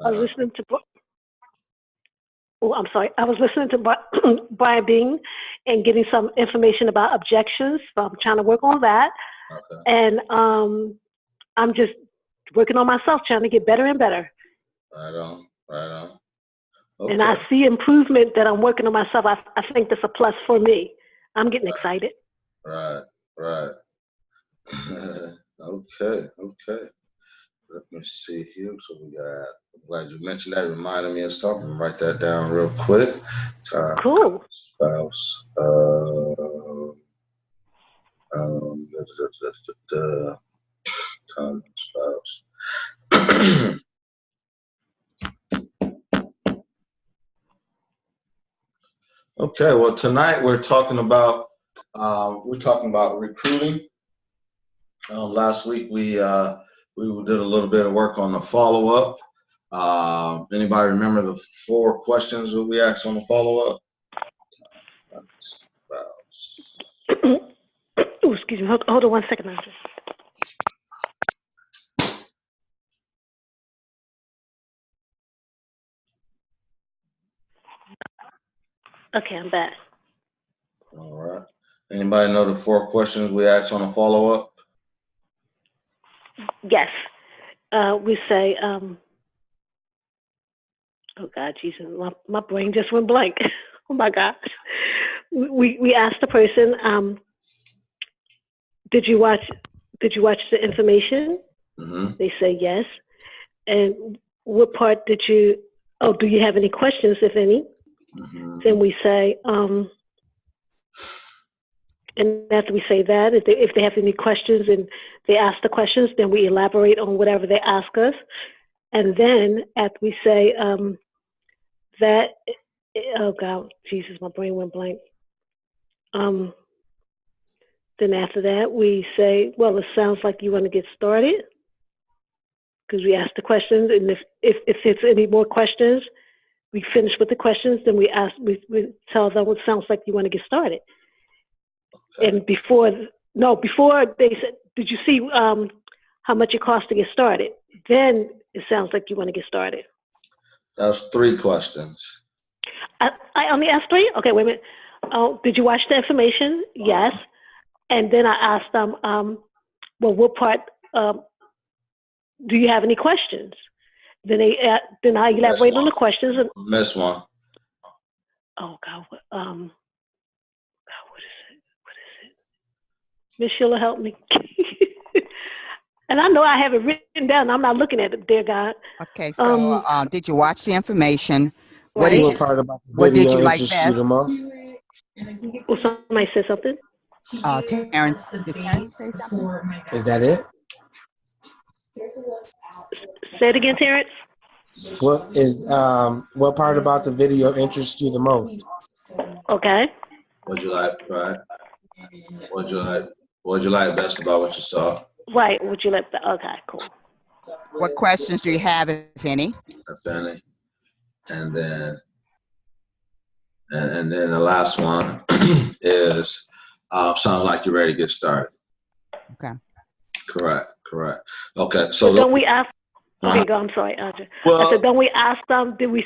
I was listening to. Oh, I'm sorry. I was listening to Brian Bean and getting some information about objections. So I'm trying to work on that, Okay. and I'm just working on myself, trying to get better and better. Right on. Right on. Okay. And I see improvement that I'm working on myself. I think that's a plus for me. I'm getting excited. Right. Right. Okay. Okay. Let me see here. So we got. I'm glad you mentioned that. It reminded me of something. Write that down real quick. Time. Cool. Spouse. Time spouse. Okay, well tonight we're talking about recruiting. Last week we did a little bit of work on the follow up. Anybody remember the 4 questions that we asked on the follow up? Oh, excuse me. Hold on 1 second, Andrew. Okay, I'm back. All right. Anybody know the 4 questions we asked on the follow up? Yes. We say, oh God, Jesus, my brain just went blank. Oh my gosh. We asked the person, did you watch the information? Mm-hmm. They say yes. And what part do you have any questions, if any? Mm-hmm. Then we say, and after we say that, if they have any questions and they ask the questions, then we elaborate on whatever they ask us. And then after we say that, oh God, Jesus, my brain went blank. Then after that, we say, well, it sounds like you want to get started, because we ask the questions, and if it's any more questions, we finish with the questions. Then we tell them what sounds like you want to get started. Okay. And before they said, did you see how much it costs to get started? Then it sounds like you want to get started. That's 3 questions. I only asked 3? Okay, wait a minute. Oh, did you watch the information? Yes. And then I asked them, well, what part, do you have any questions? Then I elaborate on the questions. And miss one. Oh God, what is it? Miss Sheila, help me. And I know I have it written down. I'm not looking at it, dear God. Okay, so did you watch the information? What Right. did you, part about the what did video you like interest you the best? most? Well, somebody said something. Terrence, did Terrence say something? Is that it? Say it again, Terrence. What part about the video interests you the most? Okay. What'd you like, right? What'd you like best about what you saw? Right. Would you like the? Okay, cool. What questions do you have, if any? If any. And then the last one is sounds like you're ready to get started. Okay. Correct. Okay. So don't we ask? Okay, go. I'm sorry, Audrey. Well, I said, don't we ask them? Did you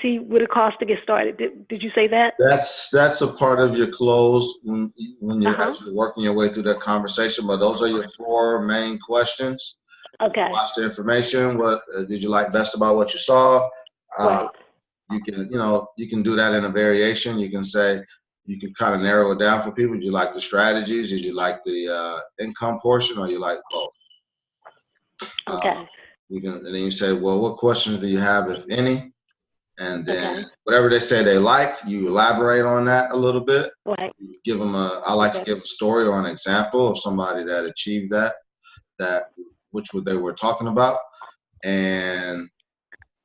see what it costs to get started? Did you say that? That's a part of your close when you're actually working your way through that conversation. But those are your 4 main questions. Okay. Watch the information. What did you like best about what you saw? Right. You can do that in a variation. You can say, you can kind of narrow it down for people. Did you like the strategies? Did you like the income portion, or you like both? Okay. And then you say, well, what questions do you have, if any? And then whatever they say they liked, you elaborate on that a little bit. Right. You give them I like to give a story or an example of somebody that achieved that which they were talking about. And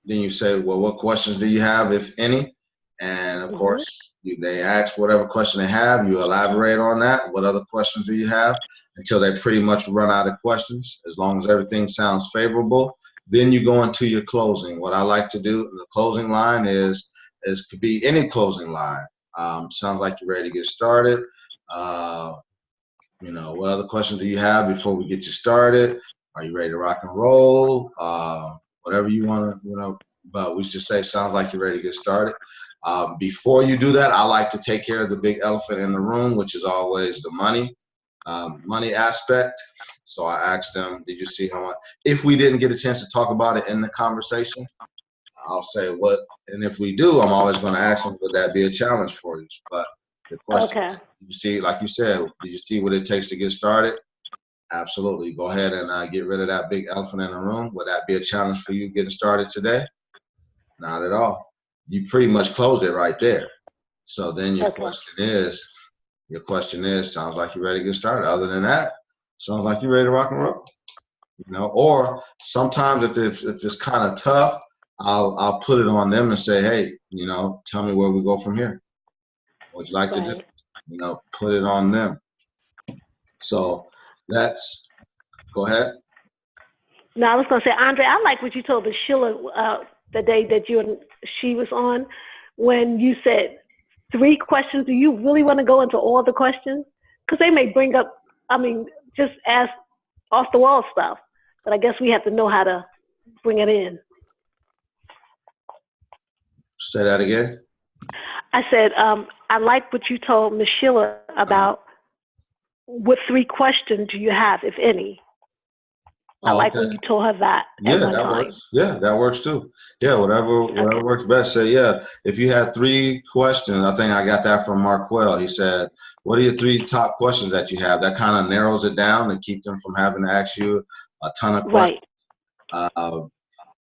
then you say, well, what questions do you have, if any? And of course, they ask whatever question they have, you elaborate on that. What other questions do you have? Until they pretty much run out of questions. As long as everything sounds favorable, then you go into your closing. What I like to do in the closing line is could be any closing line. Sounds like you're ready to get started. What other questions do you have before we get you started? Are you ready to rock and roll? whatever you want to, but we just say, sounds like you're ready to get started. Before you do that, I like to take care of the big elephant in the room, which is always the money aspect. So I asked them, did you see how much? If we didn't get a chance to talk about it in the conversation, I'll say what, and if we do, I'm always going to ask them, would that be a challenge for you? But the question, Okay. you see, like you said, did you see what it takes to get started? Absolutely. Go ahead and get rid of that big elephant in the room. Would that be a challenge for you getting started today? Not at all. You pretty much closed it right there. So then your question is, sounds like you're ready to get started. Other than that, sounds like you're ready to rock and roll. Or sometimes if it's kind of tough, I'll put it on them and say, hey, tell me where we go from here. What you like to do? Put it on them. So go ahead. No, I was going to say, Andre, I like what you told Sheila the day that you and she was on, when you said 3 questions. Do you really want to go into all the questions? Because they may bring up, just ask off the wall stuff, but I guess we have to know how to bring it in. Say that again. I said, I like what you told Ms. Sheila about what 3 questions do you have, if any. I like when you told her that at one time. Works. Yeah, that works too. Yeah, whatever works best. Say, if you had 3 questions, I think I got that from Marquell. He said, what are your 3 top questions that you have? That kind of narrows it down and keep them from having to ask you a ton of questions. Right.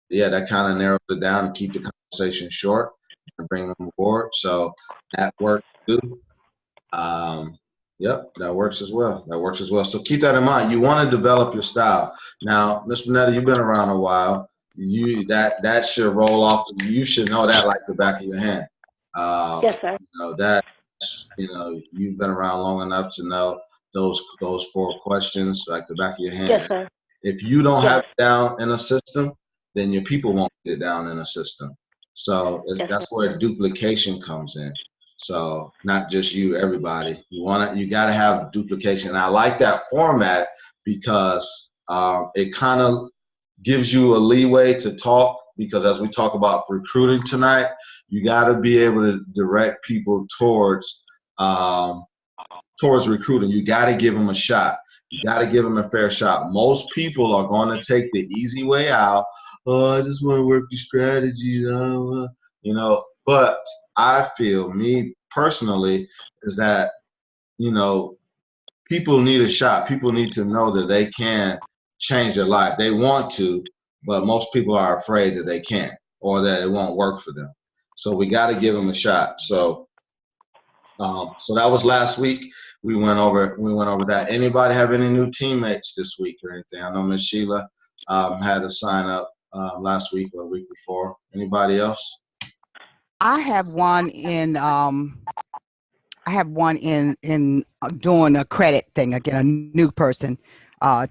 That kind of narrows it down and keep the conversation short and bring them aboard. So that works too. Yep, that works as well. So keep that in mind. You want to develop your style. Now, Ms. Bonetta, you've been around a while. That should roll off. You should know that like the back of your hand. Yes, sir. You've been around long enough to know those 4 questions like the back of your hand. Yes, sir. If you don't have it down in a system, then your people won't get it down in a system. So that's where duplication comes in. So not just you, everybody. You got to have duplication. And I like that format because it kind of gives you a leeway to talk. Because as we talk about recruiting tonight, you got to be able to direct people towards recruiting. You got to give them a shot. You got to give them a fair shot. Most people are going to take the easy way out. Oh, I just want to work the strategy, But I feel, me personally, is that, people need a shot. People need to know that they can change their life. They want to, but most people are afraid that they can't or that it won't work for them. So we got to give them a shot. So that was last week. We went over that. Anybody have any new teammates this week or anything? I know Ms. Sheila had to sign up last week or the week before. Anybody else? I have one in doing a credit thing again. A new person,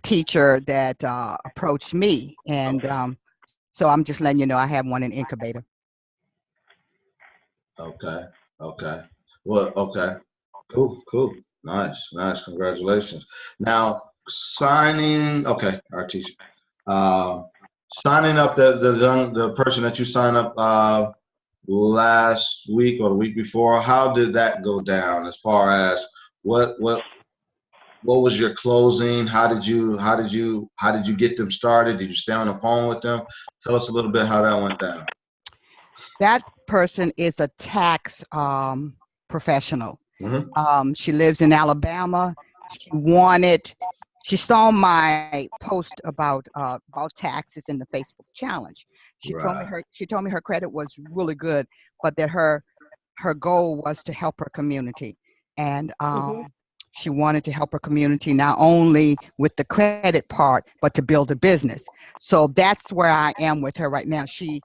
teacher that approached me, and so I'm just letting you know I have one in incubator. Okay. Well, okay. Cool. Nice. Congratulations. Now, our teacher. Signing up the person that you signed up last week or the week before, how did that go down as far as what was your closing? How did you get them started? Did you stay on the phone with them? Tell us a little bit how that went down. That person is a tax professional. Mm-hmm. She lives in Alabama. She saw my post about taxes in the Facebook challenge. She told me her credit was really good, but that her goal was to help her community, and she wanted to help her community not only with the credit part, but to build a business. So that's where I am with her right now. She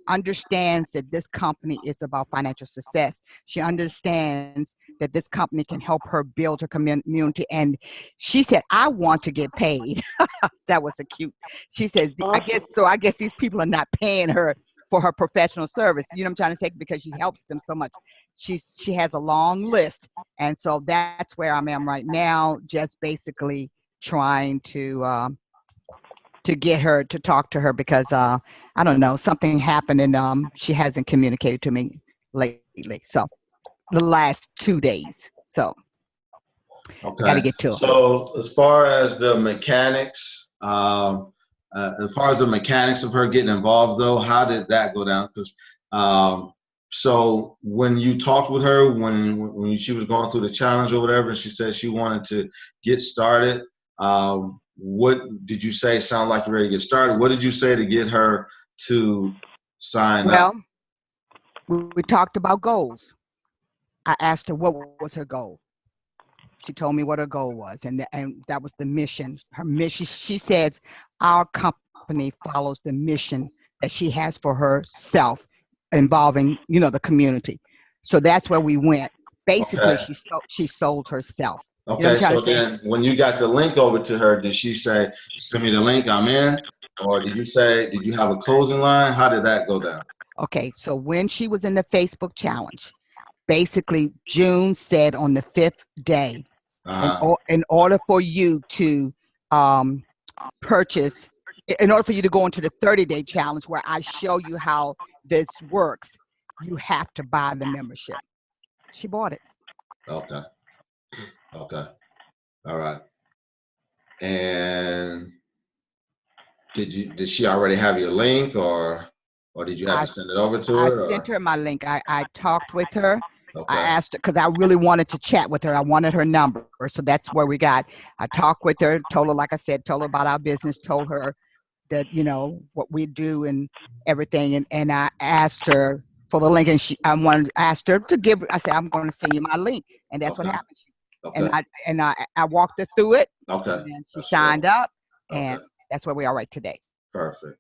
understands that this company is about financial success. She understands that this company can help her build her community. And she said, I want to get paid. That was a cute. She says, I guess these people are not paying her for her professional service. You know what I'm trying to say? Because she helps them so much. She has a long list. And so that's where I am right now, just basically trying to to get her to talk to her because I don't know, something happened and she hasn't communicated to me lately. So the last 2 days. So I got to Okay. get to her. So as far as the mechanics, of her getting involved, though, how did that go down? Because so when you talked with her, when she was going through the challenge or whatever, and she said she wanted to get started, what did you say? Sound like you're ready to get started. What did you say to get her to sign up? Well, we talked about goals. I asked her what was her goal. She told me what her goal was, and that was the mission. Her mission. She says our company follows the mission that she has for herself, involving the community. So that's where we went. Basically, Okay. she sold herself. You know what Okay, I'm trying so to say? then when you got the link over to her, did she say, send me the link, I'm in? Or did you have a closing line? How did that go down? Okay, so when she was in the Facebook challenge, basically June said on the 5th day, in order for you to purchase, in order for you to go into the 30-day challenge where I show you how this works, you have to buy the membership. She bought it. Okay. Okay. All right. And did she already have your link or did you have to send it over to I her? sent her my link. I talked with her. Okay. I asked her because I really wanted to chat with her. I wanted her number. So that's where we got. I talked with her, told her, like I said, told her about our business, told her that, what we do and everything. And I asked her for the link, and asked her to give, I said, I'm going to send you my link. And that's what happened. Okay. And I walked her through it. Okay. And then she signed up, and Okay. that's where we are right today. Perfect.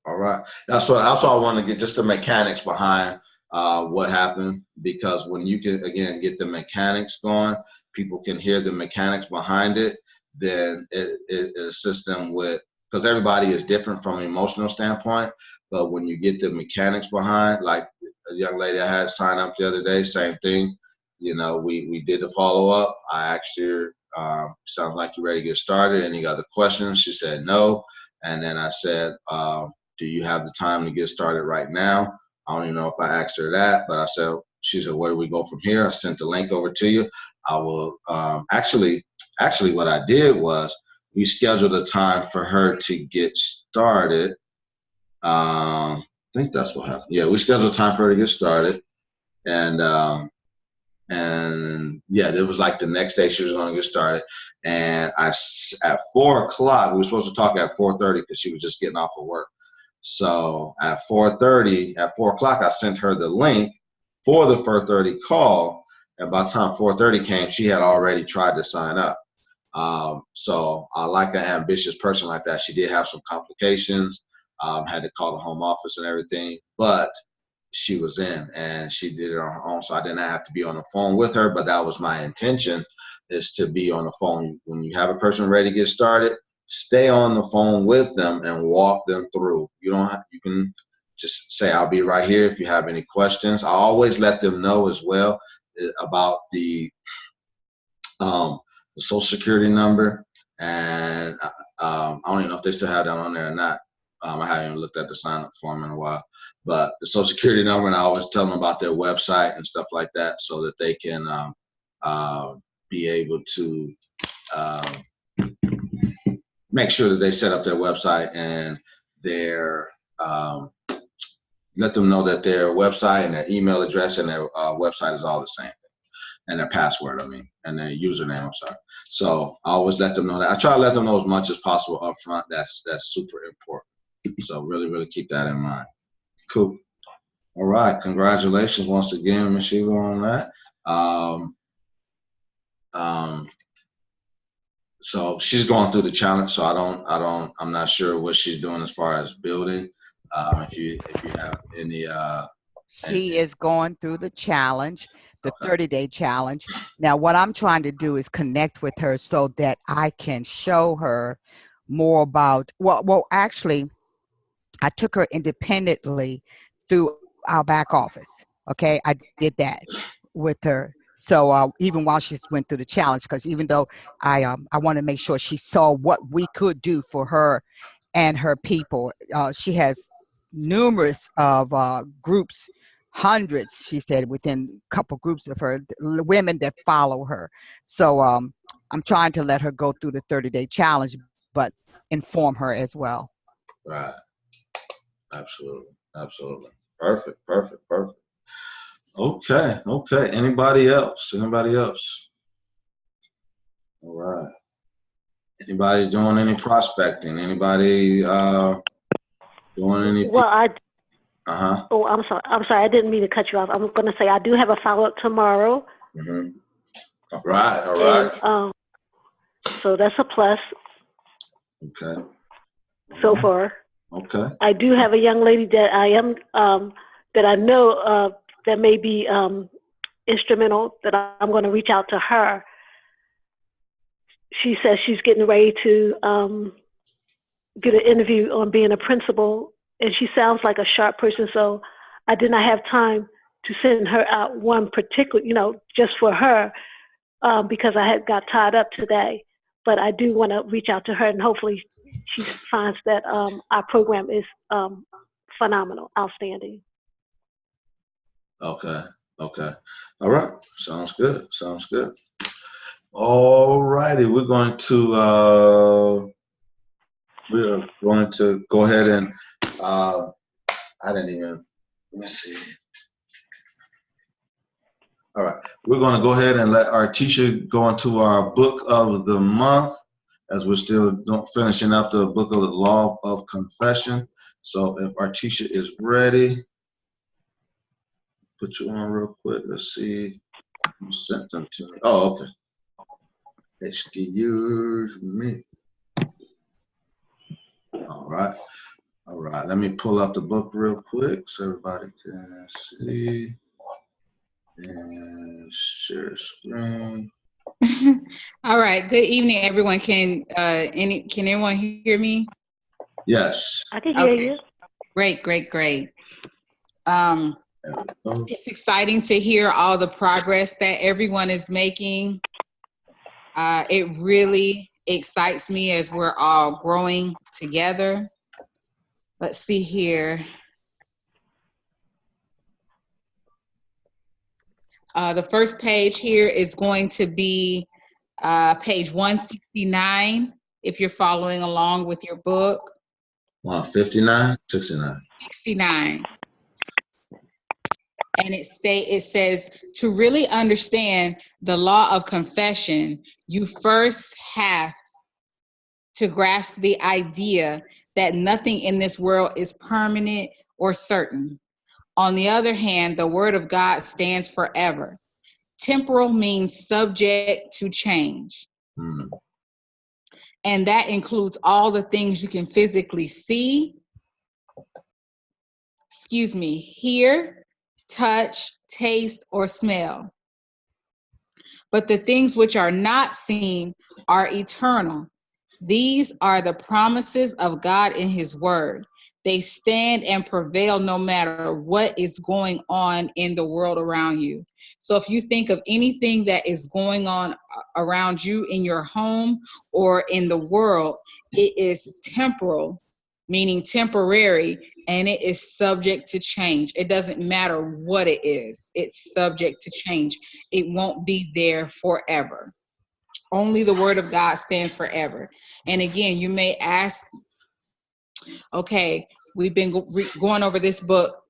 All right. That's what I want to get, just the mechanics behind what happened, because when you can again get the mechanics going, people can hear the mechanics behind it, then it assists them with, because everybody is different from an emotional standpoint, but when you get the mechanics behind, like a young lady I had sign up the other day, same thing. We did the follow up. I asked her, sounds like you're ready to get started. Any other questions? She said no. And then I said, do you have the time to get started right now? I don't even know if I asked her that, but she said, where do we go from here? I sent the link over to you. I will, actually what I did was we scheduled a time for her to get started. I think that's what happened. Yeah, we scheduled a time for her to get started. And yeah, it was like the next day she was going to get started. And at 4:00, we were supposed to talk at 4:30 because she was just getting off of work. So at 4:30, at 4:00, I sent her the link for the 4:30 call. And by the time 4:30 came, she had already tried to sign up. So I like an ambitious person like that. She did have some complications, had to call the home office and everything, but she was in and she did it on her own. So I didn't have to be on the phone with her, but that was my intention, is to be on the phone. When you have a person ready to get started, stay on the phone with them and walk them through. You can just say, I'll be right here if you have any questions. I always let them know as well about the Social Security number. And I don't even know if they still have that on there or not. I haven't even looked at the sign-up form in a while. But the Social Security number, and I always tell them about their website and stuff like that so that they can be able to make sure that they set up their website and let them know that their website and their email address and their website is all the same. And their password, and their username, So I always let them know that. I try to let them know as much as possible up front. That's super important. So really, really keep that in mind. Cool. All right. Congratulations once again, Ms. Sheila, on that. So she's going through the challenge. So I'm not sure what she's doing as far as building. If you have any. She is going through the challenge, the 30-day challenge. Now, what I'm trying to do is connect with her so that I can show her more about, actually, I took her independently through our back office. Okay, I did that with her. So even while she went through the challenge, because even though I want to make sure she saw what we could do for her and her people. She has numerous of groups, hundreds, she said, within a couple groups of her women that follow her. So I'm trying to let her go through the 30-day challenge, but inform her as well. Right. Absolutely. Absolutely. Perfect. Perfect. Perfect. Okay. Okay. Anybody else? Anybody else? All right. Anybody doing any prospecting? Anybody doing any? Well, Uh-huh. oh, I'm sorry. I didn't mean to cut you off. I'm going to say I do have a follow-up tomorrow. Mm-hmm. All right. All right. And, so that's a plus Okay. so far. Okay. I do have a young lady that that I know that may be instrumental, that I'm going to reach out to her. She says she's getting ready to get an interview on being a principal, and she sounds like a sharp person, so I did not have time to send her out one particular, just for her, because I had got tied up today. But I do want to reach out to her, and hopefully she finds that our program is phenomenal, outstanding. Okay. Okay. All right. Sounds good. Sounds good. All righty. We're going to go ahead and I didn't even, let me see. All right. We're going to go ahead and let our teacher go into our book of the month, as we're still finishing up the book of the Law of Confession. So if our teacher is ready, put you on real quick. Let's see. You sent them to me. Oh, okay. Excuse me. All right. All right. Let me pull up the book real quick so everybody can see. And share screen. All right. Good evening, everyone. Can anyone hear me? Yes. I can hear you. Great, great, great. It's exciting to hear all the progress that everyone is making. It really excites me as we're all growing together. Let's see here. The first page here is going to be page 169, if you're following along with your book. 159, 69. 69. And it says, to really understand the law of confession, you first have to grasp the idea that nothing in this world is permanent or certain. On the other hand, the word of God stands forever. Temporal means subject to change. And that includes all the things you can physically see, hear, touch, taste, or smell. But the things which are not seen are eternal. These are the promises of God in His Word. They stand and prevail no matter what is going on in the world around you. So if you think of anything that is going on around you in your home or in the world, it is temporal, meaning temporary, and it is subject to change. It doesn't matter what it is. It's subject to change. It won't be there forever. Only the word of God stands forever. And again, you may ask, okay, we've been going over this book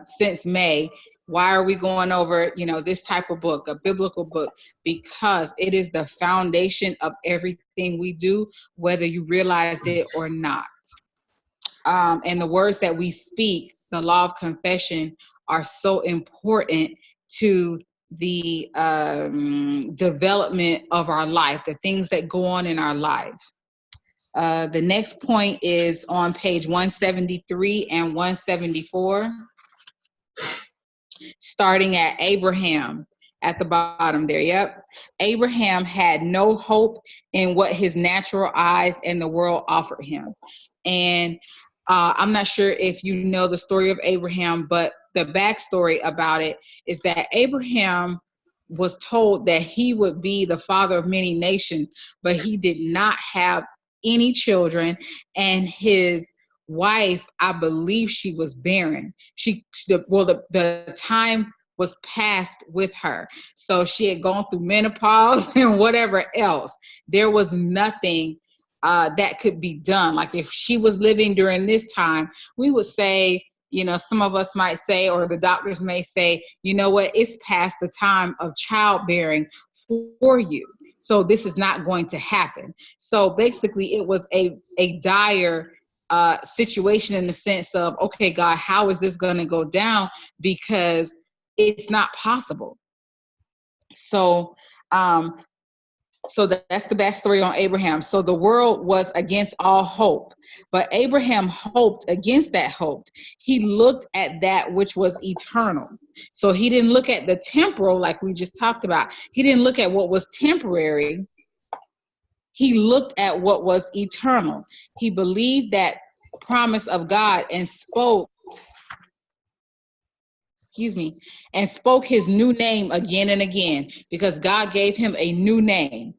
since May. Why are we going over, this type of book, a biblical book? Because it is the foundation of everything we do, whether you realize it or not. And the words that we speak, the law of confession, are so important to the development of our life, the things that go on in our life. The next point is on page 173 and 174, starting at Abraham at the bottom there. Yep. Abraham had no hope in what his natural eyes and the world offered him. And I'm not sure if you know the story of Abraham, but the backstory about it is that Abraham was told that he would be the father of many nations, but he did not have any children, and his wife, I believe she was barren. The time was past with her. So she had gone through menopause and whatever else. There was nothing that could be done. Like if she was living during this time, we would say, you know, some of us might say, or the doctors may say, you know what, it's past the time of childbearing for you. So this is not going to happen. So basically it was a dire situation in the sense of, okay, God, how is this going to go down? Because it's not possible. So, that's the backstory on Abraham. So the world was against all hope, but Abraham hoped against that hope. He looked at that which was eternal. So he didn't look at the temporal like we just talked about. He didn't look at what was temporary. He looked at what was eternal. He believed that promise of God and spoke his new name again and again, because God gave him a new name.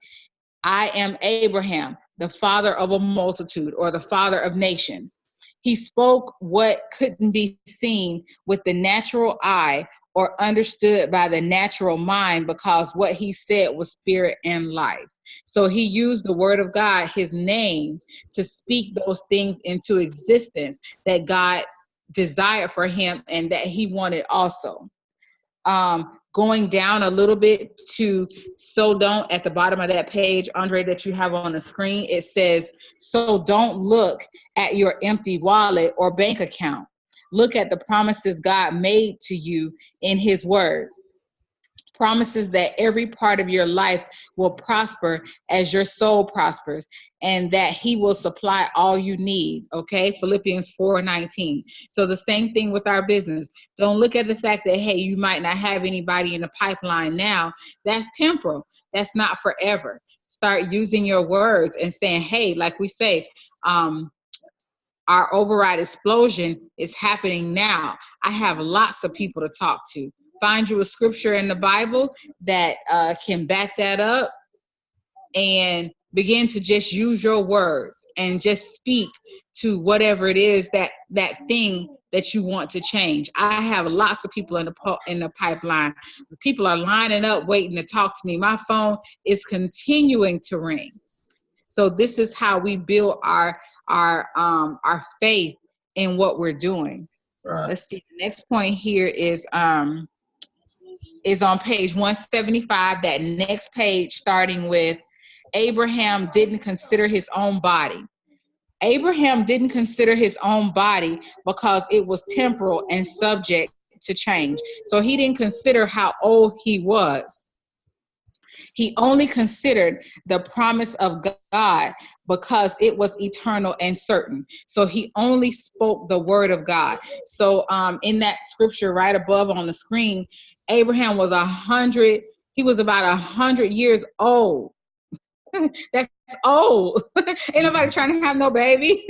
I am Abraham, the father of a multitude, or the father of nations. He spoke what couldn't be seen with the natural eye or understood by the natural mind, because what he said was spirit and life. So he used the word of God, his name, to speak those things into existence that God desired for him and that he wanted also. Going down a little bit to so don't, at the bottom of that page, Andre, that you have on the screen, it says, so don't look at your empty wallet or bank account. Look at the promises God made to you in his word. Promises that every part of your life will prosper as your soul prospers, and that he will supply all you need. Okay, Philippians 4:19. So the same thing with our business. Don't look at the fact that, hey, you might not have anybody in the pipeline now. That's temporal. That's not forever. Start using your words and saying, hey, like we say, our override explosion is happening now. I have lots of people to talk to. Find you a scripture in the Bible that can back that up, and begin to just use your words and just speak to whatever it is that thing that you want to change. I have lots of people in the pipeline. People are lining up waiting to talk to me. My phone is continuing to ring. So this is how we build our faith in what we're doing. Right. Let's see. The next point here is on page 175. That next page, starting with Abraham didn't consider his own body. Abraham didn't consider his own body because it was temporal and subject to change. So he didn't consider how old he was. He only considered the promise of God because it was eternal and certain. So he only spoke the word of God. So in that scripture right above on the screen, Abraham was 100. He was about 100 years old. That's old. Ain't nobody trying to have no baby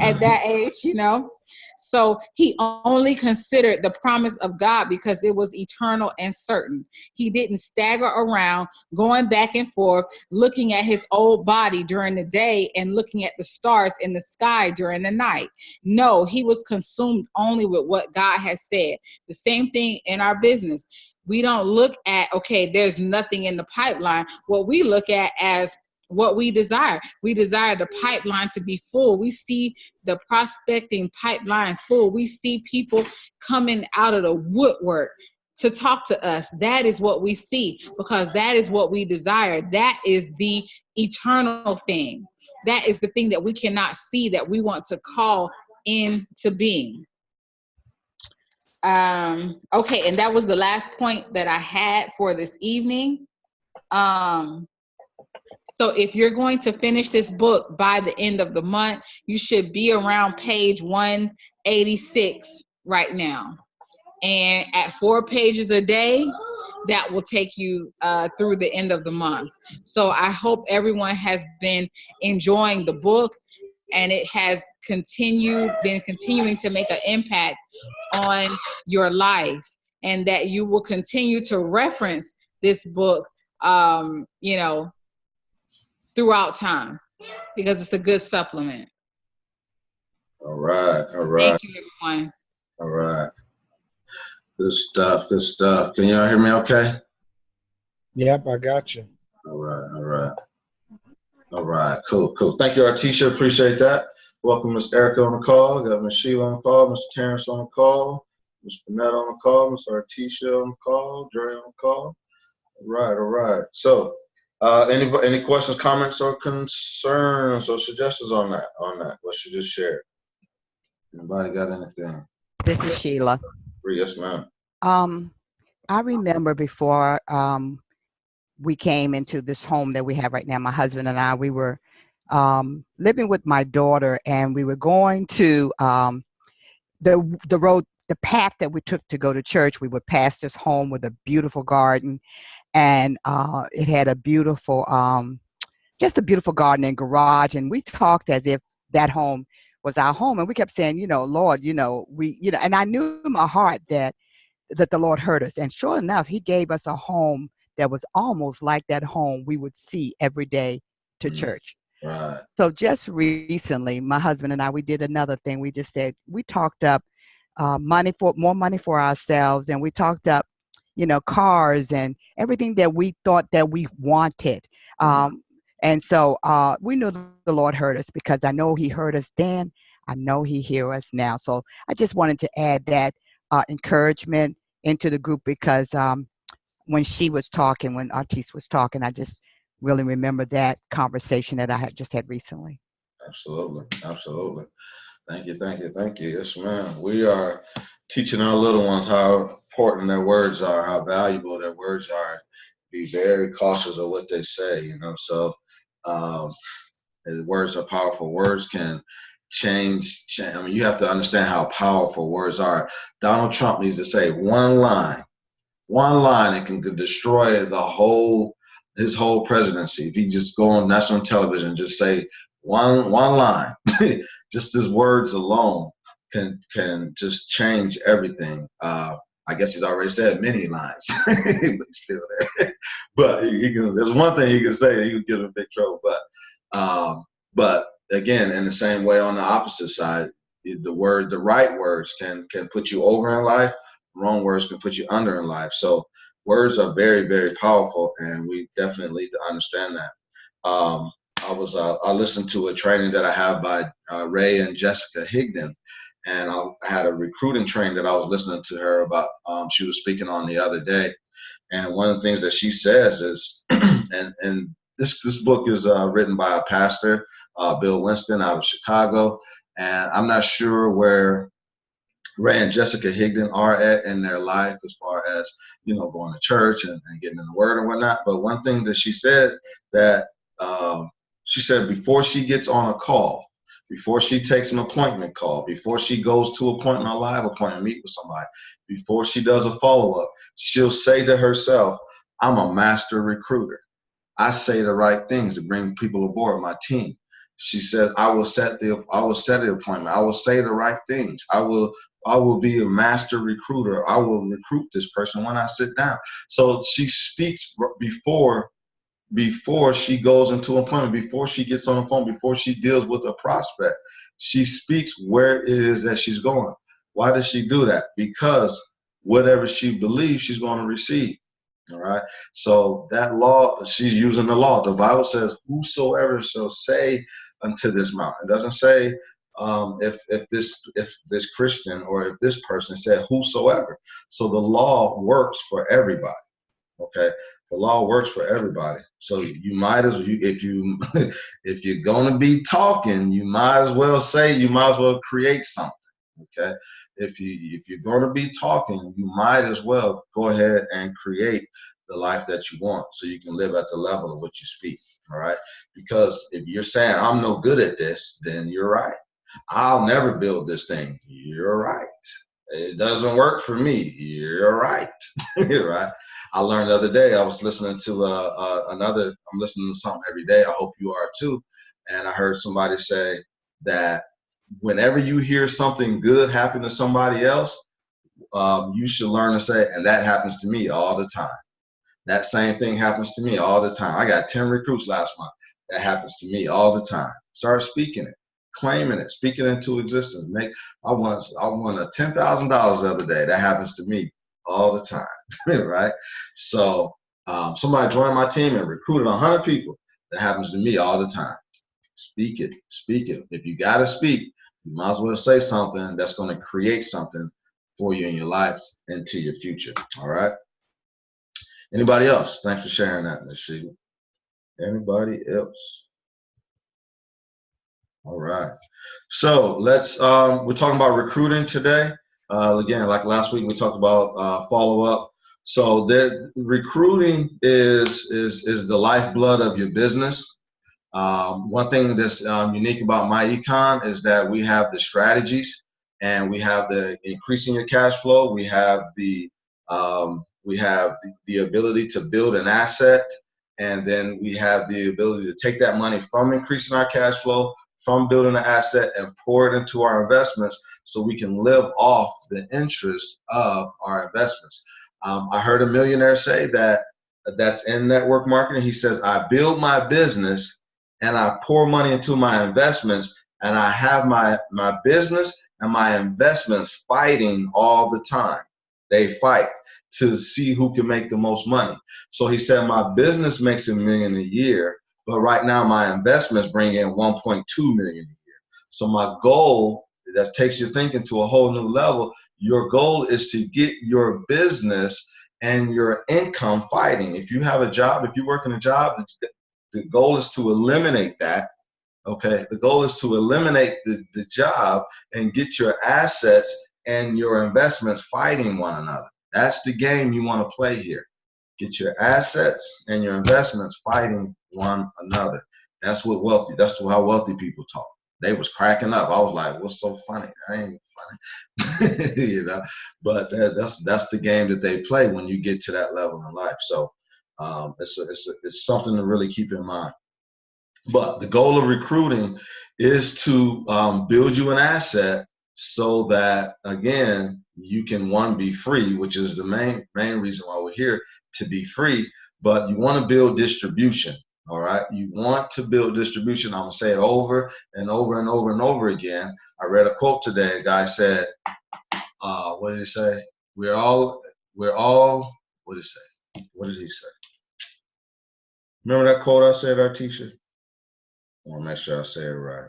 at that age, you know. So he only considered the promise of God because it was eternal and certain. He didn't stagger around, going back and forth, looking at his old body during the day and looking at the stars in the sky during the night. No, he was consumed only with what God has said. The same thing in our business. We don't look at, okay, there's nothing in the pipeline. What we look at as what we desire. We desire the pipeline to be full. We see the prospecting pipeline full. We see people coming out of the woodwork to talk to us. That is what we see, because that is what we desire. That is the eternal thing. That is the thing that we cannot see, that we want to call into being. Okay, and that was the last point that I had for this evening. So if you're going to finish this book by the end of the month, you should be around page 186 right now. And at 4 pages a day, that will take you through the end of the month. So I hope everyone has been enjoying the book, and it has been continuing to make an impact on your life, and that you will continue to reference this book, throughout time. because it's a good supplement. All right. All right. Thank you, everyone. All right. Good stuff. Good stuff. Can y'all hear me okay? Yep, I got you. All right. All right. All right. Cool. Cool. Thank you, Artisha. Appreciate that. Welcome, Miss Erica on the call. Got Miss Sheila on the call. Mr. Terrence on the call. Ms. Burnett on the call. Ms. Artisha on the call. Dre on the call. All right. All right. So, any questions, comments, or concerns or suggestions on that? What you just shared? Anybody got anything? This is Sheila. Yes, ma'am. I remember before we came into this home that we have right now, my husband and I, we were living with my daughter, and we were going to the road, the path that we took to go to church. We would pass this home with a beautiful garden, and it had a beautiful, just a beautiful garden and garage. And we talked as if that home was our home, and we kept saying, Lord, and I knew in my heart that the Lord heard us. And sure enough, he gave us a home that was almost like that home we would see every day to church. Right. So just recently, my husband and I, we did another thing. We just said, we talked up more money for ourselves. And we talked up, cars and everything that we thought that we wanted. And so we knew the Lord heard us, because I know he heard us then. I know he hears us now. So I just wanted to add that encouragement into the group, because when she was talking, when Artis was talking, I just really remember that conversation that I had just had recently. Absolutely. Absolutely. Thank you. Thank you. Thank you. Yes, ma'am. We are teaching our little ones how important their words are, how valuable their words are. Be very cautious of what they say, So words are powerful. Words can change. I mean, you have to understand how powerful words are. Donald Trump needs to say one line, it can destroy his whole presidency. If he just go on national television, just say one line, just his words alone can just change everything. I guess he's already said many lines, but he's still there. But he can. There's one thing he can say that he would get in big trouble. But again, in the same way, on the opposite side, the right words can put you over in life. Wrong words can put you under in life. So words are very, very powerful, and we definitely need to understand that. I listened to a training that I have by Ray and Jessica Higdon, and I had a recruiting training that I was listening to her about. She was speaking on the other day, and one of the things that she says is, and this book is written by a pastor, Bill Winston, out of Chicago, and I'm not sure where Ray and Jessica Higdon are at in their life as far as, going to church and getting in the word and whatnot. But one thing that she said that she said before she gets on a call, before she takes an appointment call, before she goes to appointment, a live appointment, meet with somebody, before she does a follow-up, she'll say to herself, I'm a master recruiter. I say the right things to bring people aboard my team. She said, I will set the appointment. I will say the right things. I will be a master recruiter. I will recruit this person when I sit down. So she speaks before she goes into an appointment, before she gets on the phone, before she deals with a prospect. She speaks where it is that she's going. Why does she do that? Because whatever she believes, she's going to receive. All right. So that law, she's using the law. The Bible says, whosoever shall say unto this mountain. It doesn't say if this Christian or if this person said whosoever. So the law works for everybody. Okay. The law works for everybody. So you might as well, if you're going to be talking, you might as well create something. Okay. If you're going to be talking, you might as well go ahead and create the life that you want, so you can live at the level of what you speak. All right. Because if you're saying I'm no good at this, then you're right. I'll never build this thing. You're right. It doesn't work for me. You're right. Right. I learned the other day, I was listening to I'm listening to something every day. I hope you are too. And I heard somebody say that whenever you hear something good happen to somebody else, you should learn to say, and that happens to me all the time. That same thing happens to me all the time. I got 10 recruits last month. That happens to me all the time. Start speaking it, claiming it, speaking it into existence. I won a $10,000 the other day. That happens to me all the time, right? So somebody joined my team and recruited 100 people. That happens to me all the time. Speak it, speak it. If you got to speak, you might as well say something that's going to create something for you in your life into your future. All right. Anybody else? Thanks for sharing that, Ms. Sheila. Anybody else? All right. So let's, we're talking about recruiting today. Again, like last week, we talked about follow-up. So recruiting is the lifeblood of your business. One thing that's unique about My Econ is that we have the strategies, and we have the increasing your cash flow. We have the ability to build an asset, and then we have the ability to take that money from increasing our cash flow, from building an asset, and pour it into our investments so we can live off the interest of our investments. I heard a millionaire say that's in network marketing. He says, I build my business and I pour money into my investments, and I have my business and my investments fighting all the time. They fight to see who can make the most money. So he said, my business makes $1 million a year, but right now my investments bring in 1.2 million a year. So my goal, that takes your thinking to a whole new level. Your goal is to get your business and your income fighting. If you have a job, if you work in a job, the goal is to eliminate that. Okay, the goal is to eliminate the job and get your assets and your investments fighting one another. That's the game you want to play here. Get your assets and your investments fighting one another. That's how wealthy people talk. They was cracking up. I was like, what's so funny? That ain't funny. You know, but that's the game that they play when you get to that level in life. So it's something to really keep in mind. But the goal of recruiting is to build you an asset so that, again, you can, one, be free, which is the main reason why we're here, to be free. But you want to build distribution, all right? You want to build distribution. I'm going to say it over and over and over and over again. I read a quote today. A guy said, what did he say? We're all, what did he say? What did he say? Remember that quote I said, our t-shirt? I want to make sure I say it right.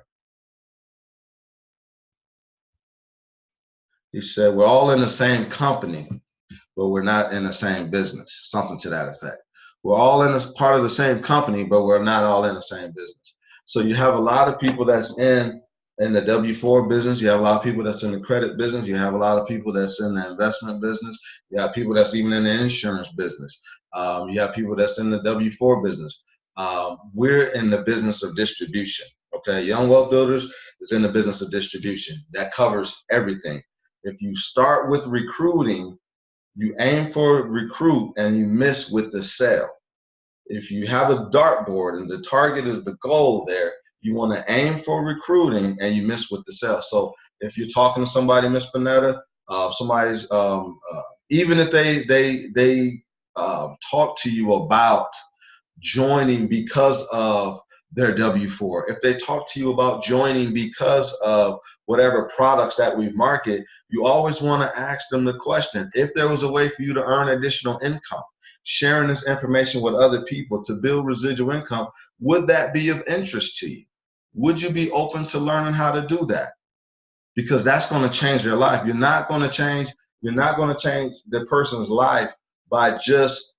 He said, we're all in the same company, but we're not in the same business. Something to that effect. We're all in this part of the same company, but we're not all in the same business. So you have a lot of people that's in the W-4 business. You have a lot of people that's in the credit business. You have a lot of people that's in the investment business. You have people that's even in the insurance business. You have people that's in the W-4 business. We're in the business of distribution. Okay, Young Wealth Builders is in the business of distribution. That covers everything. If you start with recruiting, you aim for recruit and you miss with the sale. If you have a dartboard and the target is the goal there, you want to aim for recruiting and you miss with the sale. So if you're talking to somebody, Ms. Panetta, somebody's even if they talk to you about joining because of their W-4, if they talk to you about joining because of whatever products that we market, you always want to ask them the question, if there was a way for you to earn additional income, sharing this information with other people to build residual income, would that be of interest to you? Would you be open to learning how to do that? Because that's going to change their life. You're not going to change the person's life by just,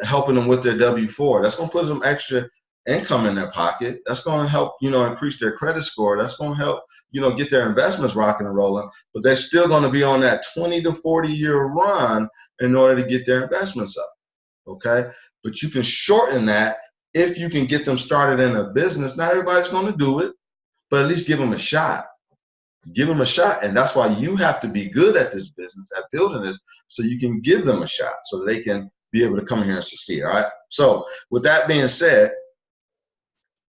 helping them with their W-4. That's going to put some extra income in their pocket. That's going to help, increase their credit score. That's going to help, get their investments rocking and rolling. But they're still going to be on that 20 to 40 year run in order to get their investments up. Okay. But you can shorten that if you can get them started in a business. Not everybody's going to do it, but at least give them a shot. Give them a shot. And that's why you have to be good at this business, at building this, so you can give them a shot so they can be able to come here and succeed. All right. So with that being said,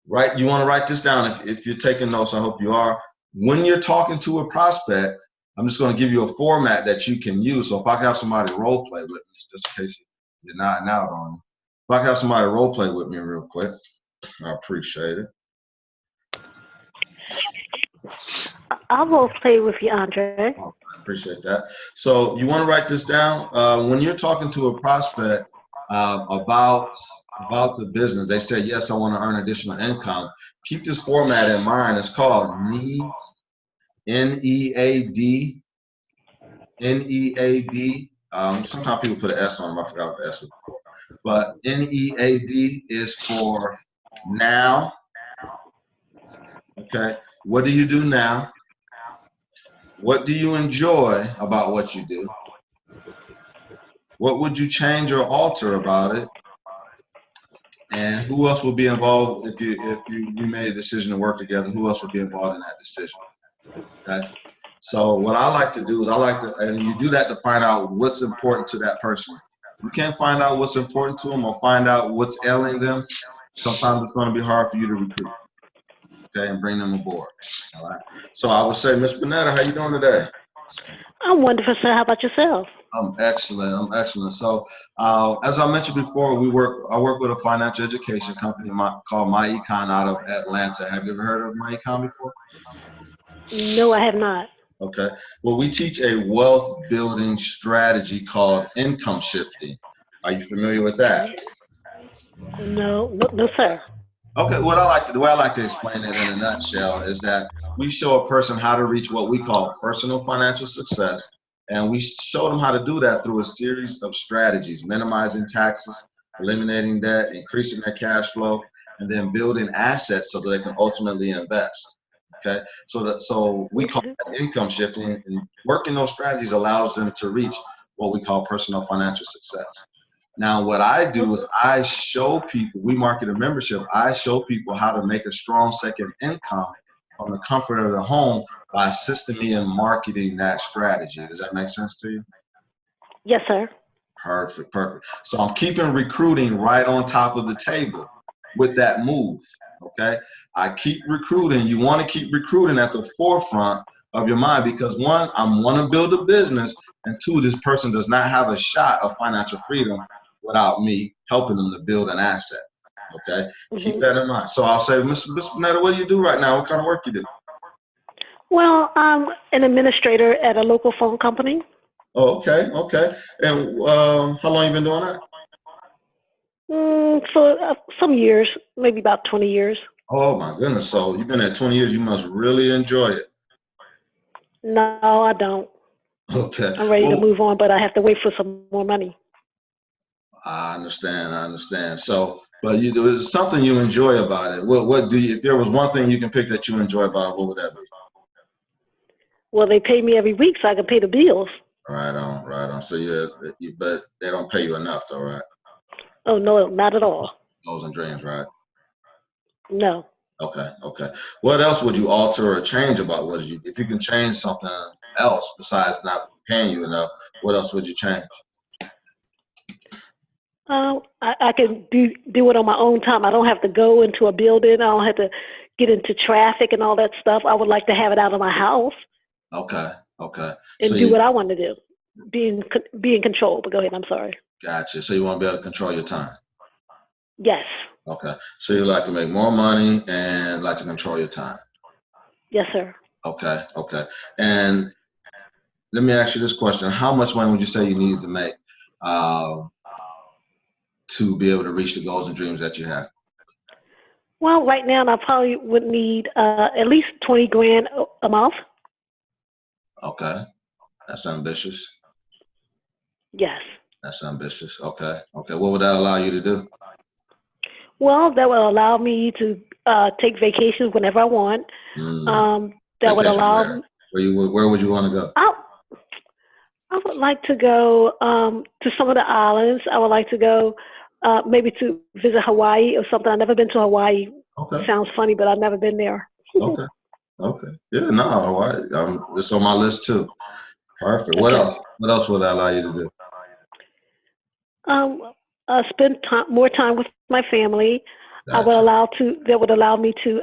right, you want to write this down if you're taking notes. I hope you are. When you're talking to a prospect, I'm just going to give you a format that you can use. So if I can have somebody role play with me, just in case you're nodding out on me. If I can have somebody role play with me real quick. I appreciate it. I'll role play with you, Andre. I appreciate that. So you want to write this down when you're talking to a prospect about the business. They say, yes, I want to earn additional income. Keep this format in mind. It's called needs, N-E-A-D, N-E-A-D. Sometimes people put an S on them. I forgot what the S is for. But N-E-A-D is for now. Okay. What do you do now? What do you enjoy about what you do? What would you change or alter about it? And who else will be involved if we made a decision to work together? Who else would be involved in that decision? Okay. So what I like to do is and you do that to find out what's important to that person. You can't find out what's important to them or find out what's ailing them. Sometimes it's going to be hard for you to recruit. Okay, and bring them aboard. All right. So I would say, Ms. Bonetta, how you doing today? I'm wonderful, sir. How about yourself? I'm excellent. I'm excellent. So, as I mentioned before, I work with a financial education company called MyEcon out of Atlanta. Have you ever heard of MyEcon before? No, I have not. Okay. Well, we teach a wealth building strategy called income shifting. Are you familiar with that? No, sir. Okay. The way I like to explain it in a nutshell is that we show a person how to reach what we call personal financial success. And we show them how to do that through a series of strategies: minimizing taxes, eliminating debt, increasing their cash flow, and then building assets so that they can ultimately invest. Okay, so we call that income shifting, and working those strategies allows them to reach what we call personal financial success. Now, what I do is I show people, we market a membership, I show people how to make a strong second income from the comfort of their home by assisting me in marketing that strategy. Does that make sense to you? Yes, sir. Perfect, perfect. So I'm keeping recruiting right on top of the table with that move, okay? I keep recruiting. You want to keep recruiting at the forefront of your mind because one, I want to build a business, and two, this person does not have a shot of financial freedom without me helping them to build an asset, okay? Keep that in mind. So I'll say, Ms. Bonetta, what do you do right now? What kind of work you do? Well, I'm an administrator at a local phone company. Oh, okay, okay. And how long you been doing that? For some years, maybe about 20 years. Oh my goodness! So you've been at 20 years. You must really enjoy it. No, I don't. Okay. I'm ready to move on, but I have to wait for some more money. I understand. I understand. So, but there's something you enjoy about it. What do you? If there was one thing you can pick that you enjoy about it, what would that be? Well, they pay me every week, so I can pay the bills. Right on, right on. So but they don't pay you enough, though, right? Oh no, not at all. Goals and dreams, right? No. Okay, okay. What else would you alter or change about what you? If you can change something else besides not paying you enough, what else would you change? I can do it on my own time. I don't have to go into a building. I don't have to get into traffic and all that stuff. I would like to have it out of my house. Okay, okay. And so do what I want to do. Be in control. But go ahead. I'm sorry. Gotcha. So you want to be able to control your time. Yes. Okay. So you like to make more money and like to control your time. Yes, sir. Okay, okay. And let me ask you this question: how much money would you say you needed to make to be able to reach the goals and dreams that you have? Well, right now I probably would need at least 20 grand a month. Okay, that's ambitious. Yes. That's ambitious. Okay, okay. What would that allow you to do? Well, that will allow me to take vacations whenever I want. That would allow. Where would you want to go? I would like to go to some of the islands. I would like to go maybe to visit Hawaii or something. I've never been to Hawaii. Okay. Sounds funny, but I've never been there. Okay. Okay. Yeah, no, Hawaii. It's on my list too. Perfect. What else? What else would that allow you to do? Spend more time with my family. Gotcha. That would allow me to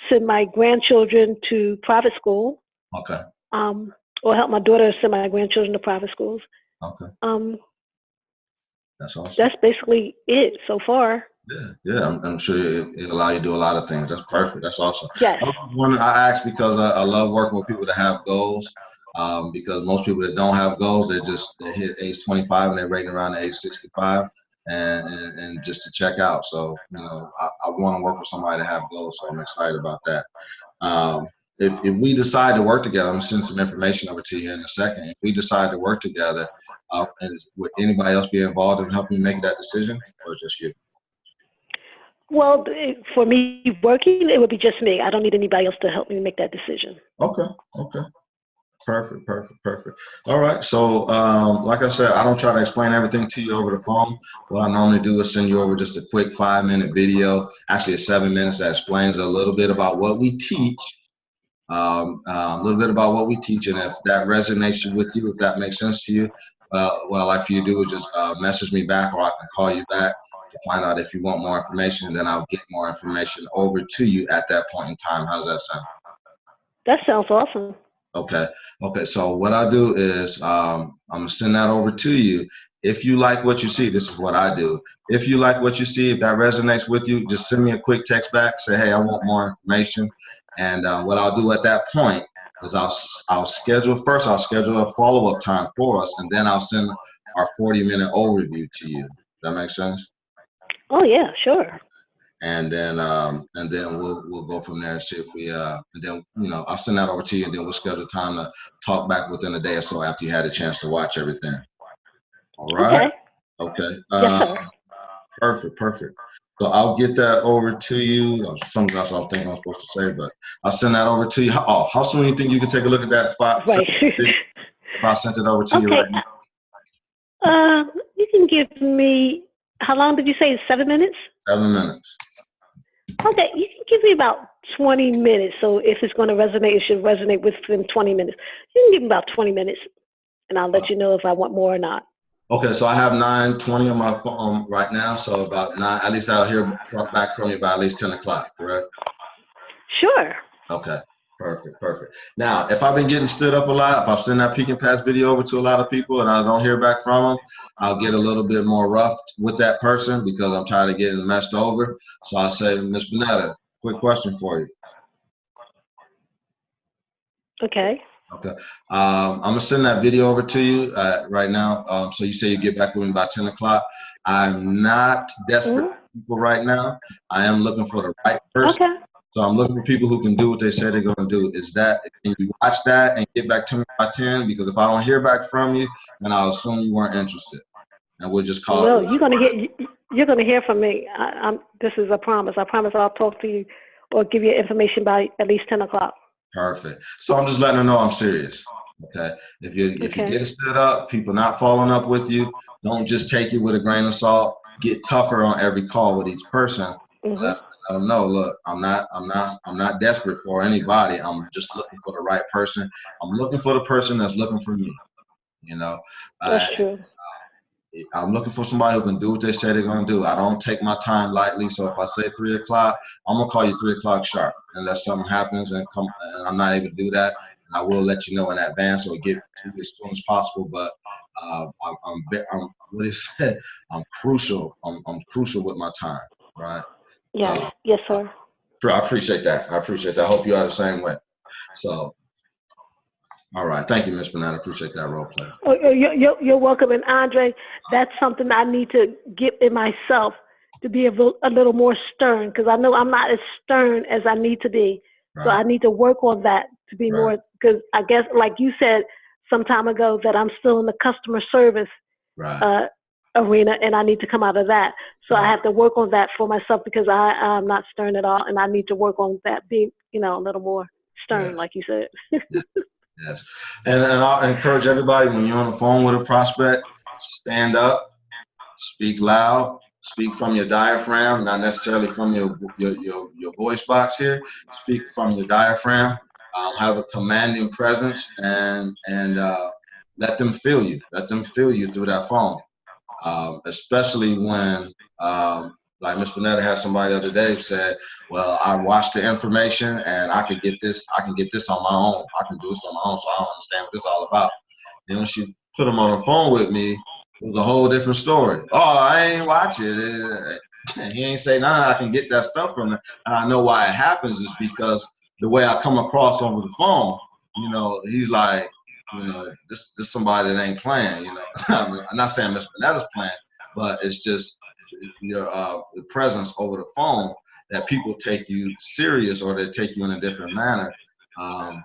send my grandchildren to private school. Okay. Or help my daughter send my grandchildren to private schools. Okay. That's awesome. That's basically it so far. Yeah. I'm sure it allow you to do a lot of things. That's perfect. That's awesome. Yes. I asked because I love working with people that have goals. Because most people that don't have goals, they hit age 25 and they're rating around age 65, and just to check out. So I want to work with somebody that have goals. So I'm excited about that. If we decide to work together, I'm gonna send some information over to you in a second. If we decide to work together, and would anybody else be involved in helping you make that decision, or just you? Well, for me working, it would be just me. I don't need anybody else to help me make that decision. Okay. Perfect. All right. So, like I said, I don't try to explain everything to you over the phone. What I normally do is send you over just a quick 5-minute video, actually 7 minutes, that explains a little bit about what we teach. A little bit about what we teach, and if that resonates with you, if that makes sense to you, what I'd like for you to do is just message me back, or I can call you back to find out if you want more information, and then I'll get more information over to you at that point in time. How's that sound? That sounds awesome. Okay. So what I do is I'm gonna send that over to you. If you like what you see, this is what I do. If you like what you see, if that resonates with you, just send me a quick text back. Say, hey, I want more information. And what I'll do at that point is I'll schedule a follow-up time for us, and then I'll send our 40-minute overview to you. That makes sense? Oh yeah, sure. And then we'll go from there and see if we and then I'll send that over to you, and then we'll schedule time to talk back within a day or so after you had a chance to watch everything. All right. Okay. Yes, sir. Perfect. So I'll get that over to you. Something else I was thinking I'm supposed to say, but I'll send that over to you. How soon do you think you can take a look at that file? Right. If I sent it over to you Okay. right now. You can give me, how long did you say? 7 minutes? 7 minutes. Okay, you can give me about 20 minutes. So if it's going to resonate, it should resonate within 20 minutes. You can give me about 20 minutes, and I'll let you know if I want more or not. Okay, so I have 9:20 on my phone right now. So about 9, at least I'll hear back from you by at least 10 o'clock, correct? Sure. Okay, perfect. Now, if I've been getting stood up a lot, if I've sent that peek and pass video over to a lot of people and I don't hear back from them, I'll get a little bit more rough with that person because I'm tired of getting messed over. So I'll say, Ms. Bonetta, quick question for you. Okay. I'm gonna send that video over to you right now. So you say you get back with me by 10 o'clock. I'm not desperate for people right now. I am looking for the right person. Okay. So I'm looking for people who can do what they say they're gonna do. Can you watch that and get back to me by 10? Because if I don't hear back from you, then I'll assume you weren't interested, and we'll just call it. No, you're gonna hear from me. This is a promise. I promise I'll talk to you or give you information by at least 10 o'clock. Perfect. So I'm just letting her know I'm serious. Okay. If you're getting stood up, people not following up with you, don't just take it with a grain of salt. Get tougher on every call with each person. Let them know, look, I'm not desperate for anybody. I'm just looking for the right person. I'm looking for the person that's looking for me. That's true. I'm looking for somebody who can do what they say they're gonna do. I don't take my time lightly. So if I say 3 o'clock, I'm gonna call you 3 o'clock sharp. Unless something happens and I'm not able to do that, and I will let you know in advance or get to you as soon as possible. But I'm what is it? I'm crucial. I'm crucial with my time, right? Yes. Yes, sir. I appreciate that. I hope you are the same way. So. All right. Thank you, Ms. Bernard. I appreciate that role play. Oh, you're welcome. And Andre, that's something I need to get in myself to be a little more stern, because I know I'm not as stern as I need to be. Right. So I need to work on that to be more, because I guess, like you said some time ago, that I'm still in the customer service arena, and I need to come out of that. So I have to work on that for myself, because I'm not stern at all, and I need to work on that, being, a little more stern, like you said. Yes. And I'll encourage everybody, when you're on the phone with a prospect, stand up, speak loud, speak from your diaphragm, not necessarily from your voice box here. Speak from your diaphragm. Have a commanding presence, and let them feel you. Let them feel you through that phone. Especially when like Ms. Bonetta had somebody the other day who said, well, I watched the information and I can get this on my own. I can do this on my own, so I don't understand what this is all about. Then when she put them on the phone with me, it was a whole different story. Oh, I ain't watch it. And he ain't say, nah, I can get that stuff from them. And I know why it happens is because the way I come across over the phone, you know, he's like, you know, this somebody that ain't playing, you know. I'm not saying Miss Panetta's playing, but it's just your presence over the phone that people take you serious, or they take you in a different manner, and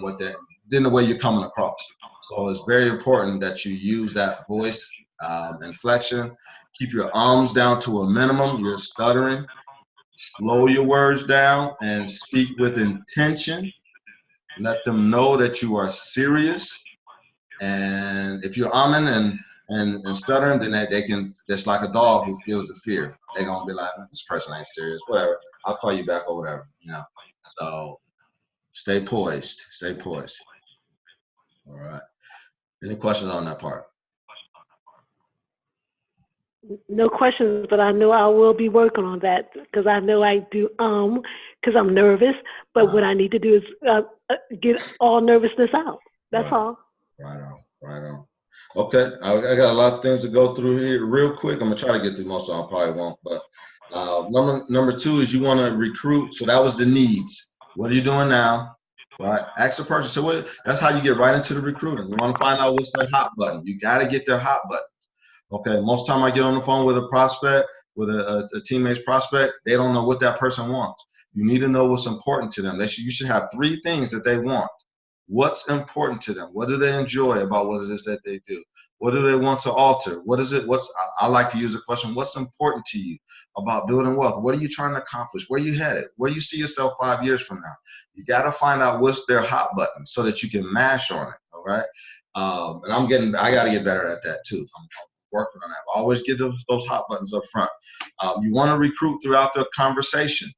what that then the way you're coming across. So it's very important that you use that voice inflection. Keep your ums down to a minimum. You're stuttering. Slow your words down and speak with intention. Let them know that you are serious. And if you're umming and stuttering, then they can, just like a dog who feels the fear. They're going to be like, this person ain't serious, whatever. I'll call you back or whatever, you know. So stay poised. Stay poised. All right. Any questions on that part? No questions, but I know I will be working on that because I know I do because I'm nervous. But what I need to do is get all nervousness out. That's all. Right on, right on. Okay, I got a lot of things to go through here real quick. I'm gonna try to get through most of them. I probably won't, but number two is you want to recruit. So that was the needs. What are you doing now? Right. Ask the person. So that's how you get right into the recruiting. You want to find out what's their hot button. You got to get their hot button. Okay, most time I get on the phone with a prospect, with a teammate's prospect, they don't know what that person wants. You need to know what's important to them. You should have 3 things that they want. What's important to them? What do they enjoy about what it is that they do? What do they want to alter? What is it? I like to use the question, what's important to you about building wealth? What are you trying to accomplish? Where are you headed? Where do you see yourself 5 years from now? You got to find out what's their hot button so that you can mash on it, all right? And I got to get better at that too. I'm working on that. Always get those hot buttons up front. You want to recruit throughout the conversation.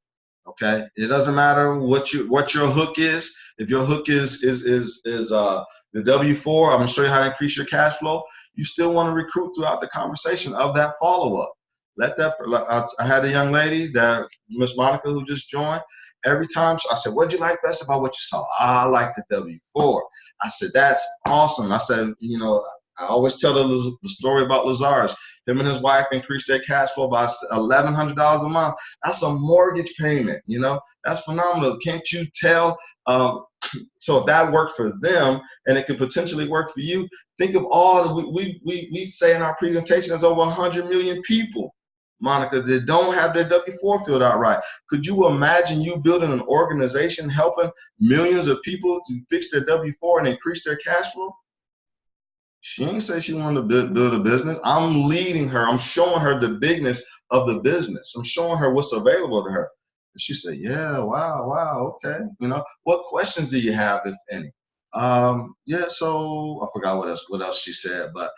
Okay, it doesn't matter what your hook is. If your hook is the W-4, I'm gonna show you how to increase your cash flow. You still want to recruit throughout the conversation of that follow-up. I had a young lady, that Miss Monica, who just joined. Every time I said, "What'd you like best about what you saw?" I like the W-4. I said, "That's awesome." I said, you know, I always tell the story about Lazarus. Him and his wife increased their cash flow by $1,100 a month. That's a mortgage payment, you know. That's phenomenal. Can't you tell? So if that worked for them, and it could potentially work for you, think of all we say in our presentation. There's over 100 million people, Monica, that don't have their W-4 filled out right. Could you imagine you building an organization helping millions of people to fix their W-4 and increase their cash flow? She didn't say she wanted to build a business. I'm leading her. I'm showing her the bigness of the business. I'm showing her what's available to her. And she said, yeah, wow, okay. You know, what questions do you have, if any? Yeah, so I forgot what else she said, but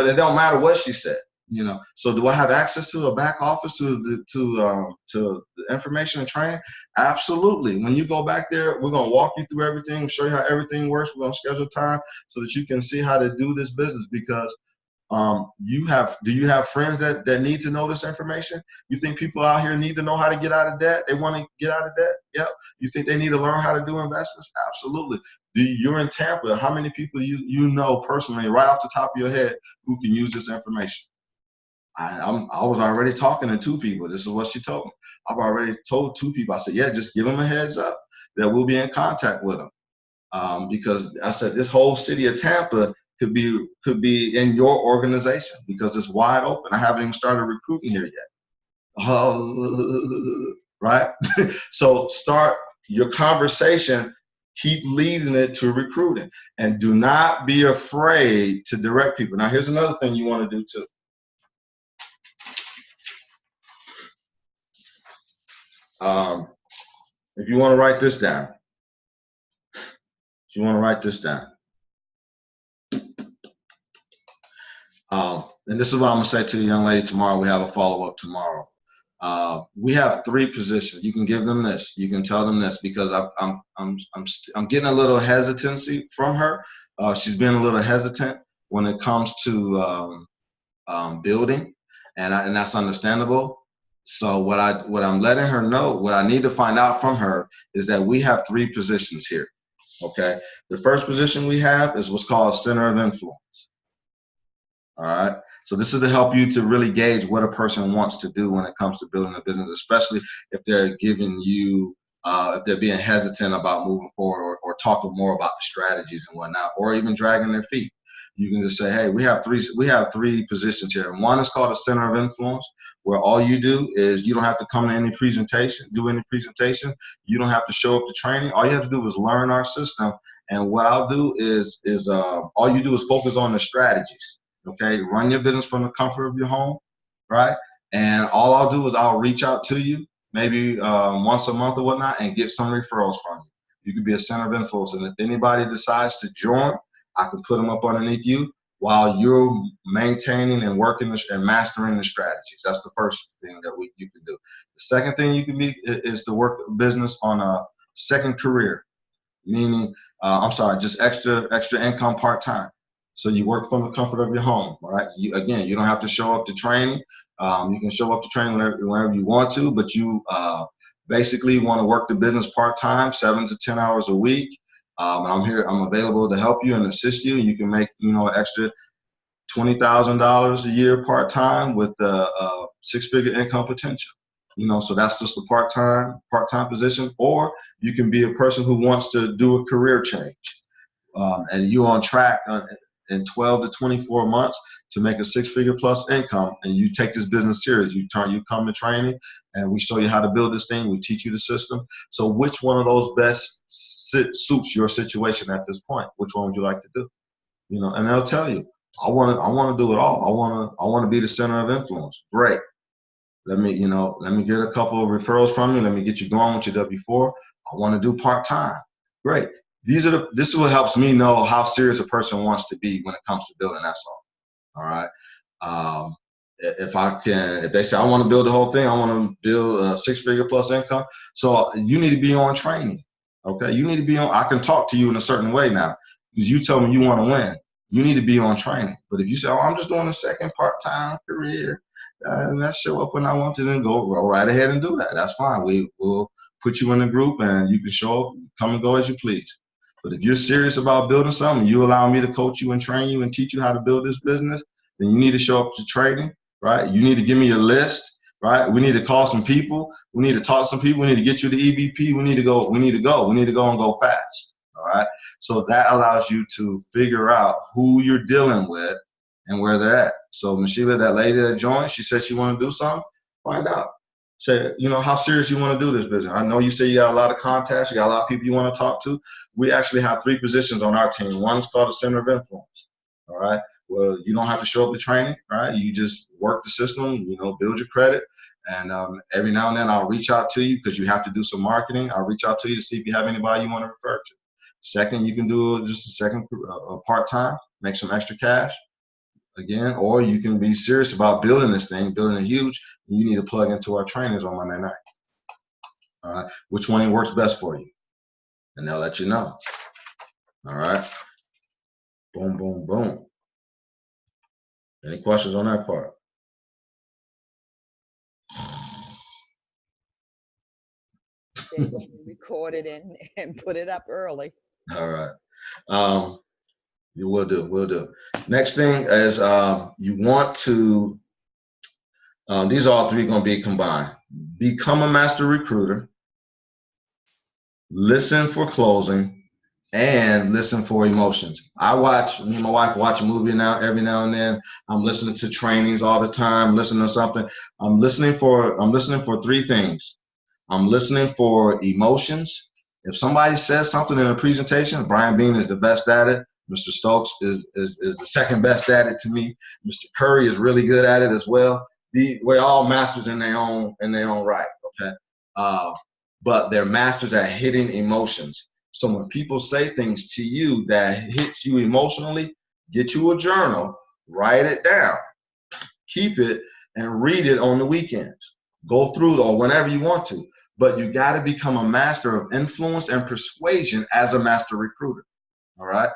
it don't matter what she said. You know, so do I have access to a back office to the information and training? Absolutely. When you go back there, we're gonna walk you through everything, show you how everything works. We're gonna schedule time so that you can see how to do this business. Because do you have friends that need to know this information? You think people out here need to know how to get out of debt? They want to get out of debt? Yep. You think they need to learn how to do investments? Absolutely. You're in Tampa. How many people you know personally, right off the top of your head, who can use this information? I was already talking to 2 people. This is what she told me. I've already told 2 people. I said, yeah, just give them a heads up that we'll be in contact with them. Because I said this whole city of Tampa could be in your organization because it's wide open. I haven't even started recruiting here yet. Right? So start your conversation. Keep leading it to recruiting. And do not be afraid to direct people. Now, here's another thing you want to do too. If you want to write this down, and this is what I'm gonna say to the young lady tomorrow. We have a follow-up tomorrow. We have 3 positions. You can give them this. You can tell them this, because I'm getting a little hesitancy from her. She's been a little hesitant when it comes to building, and that's understandable. So what I'm letting her know, what I need to find out from her, is that we have 3 positions here. Okay. The first position we have is what's called center of influence. All right. So this is to help you to really gauge what a person wants to do when it comes to building a business, especially if they're giving you, if they're being hesitant about moving forward or talking more about the strategies and whatnot, or even dragging their feet. You can just say, hey, we have three positions here. And one is called a center of influence, where all you do is you don't have to come to any presentation, do any presentation. You don't have to show up to training. All you have to do is learn our system. And what I'll do is all you do is focus on the strategies. Okay, run your business from the comfort of your home, right? And all I'll do is I'll reach out to you maybe once a month or whatnot and get some referrals from you. You could be a center of influence. And if anybody decides to join, I can put them up underneath you while you're maintaining and working and mastering the strategies. That's the first thing that you can do. The second thing you can be is to work business on a second career, meaning, just extra income part-time. So you work from the comfort of your home, all right? You don't have to show up to training. You can show up to training whenever you want to, but you basically want to work the business part-time, 7 to 10 hours a week. I'm available to help you and assist you. You can make, extra $20,000 a year part-time with a six-figure income potential. So that's just a part-time position. Or you can be a person who wants to do a career change. And you're on track in 12 to 24 months to make a six-figure plus income, and you take this business serious. You come to training, and we show you how to build this thing. We teach you the system. So which one of those best suits your situation at this point? Which one would you like to do? And they'll tell you, I want to do it all. I want to be the center of influence. Great. Let me get a couple of referrals from you. Let me get you going with your W-4. I want to do part-time. Great. This is what helps me know how serious a person wants to be when it comes to building. That's all. All right. If they say I want to build the whole thing, I want to build a six-figure plus income. So you need to be on training. Okay. You need to be on. I can talk to you in a certain way now because you tell me you want to win. You need to be on training. But if you say, I'm just doing a second part-time career, and I show up when I want to, then go right ahead and do that. That's fine. We'll put you in a group and you can show up, come and go as you please. But if you're serious about building something, you allow me to coach you and train you and teach you how to build this business, then you need to show up to training, right? You need to give me your list, right? We need to call some people. We need to talk to some people. We need to get you the EVP. We need to go and go fast, all right? So that allows you to figure out who you're dealing with and where they're at. So Ms. Sheila, that lady that joined, she said she want to do something, find out. Say, how serious you want to do this business. I know you say you got a lot of contacts, you got a lot of people you want to talk to. We actually have 3 positions on our team. One is called a center of influence, all right? Well, you don't have to show up to training, right? You just work the system, build your credit. And every now and then I'll reach out to you because you have to do some marketing. I'll reach out to you to see if you have anybody you want to refer to. Second, you can do just a second part-time, make some extra cash. Again, or you can be serious about building this thing, building it huge. You need to plug into our trainings on Monday night. All right, which one works best for you? And they'll let you know. All right. Boom, boom, boom. Any questions on that part? They record it and put it up early. All right. You will do. Next thing is you want to, these are all 3 going to be combined. Become a master recruiter, listen for closing, and listen for emotions. Me and my wife watch a movie every now and then. I'm listening to trainings all the time, listening to something. I'm listening for 3 things. I'm listening for emotions. If somebody says something in a presentation, Brian Bean is the best at it. Mr. Stokes is the second best at it to me. Mr. Curry is really good at it as well. We're all masters in their own right, okay? But they're masters at hitting emotions. So when people say things to you that hits you emotionally, get you a journal, write it down, keep it, and read it on the weekends. Go through it or whenever you want to. But you got to become a master of influence and persuasion as a master recruiter, all right?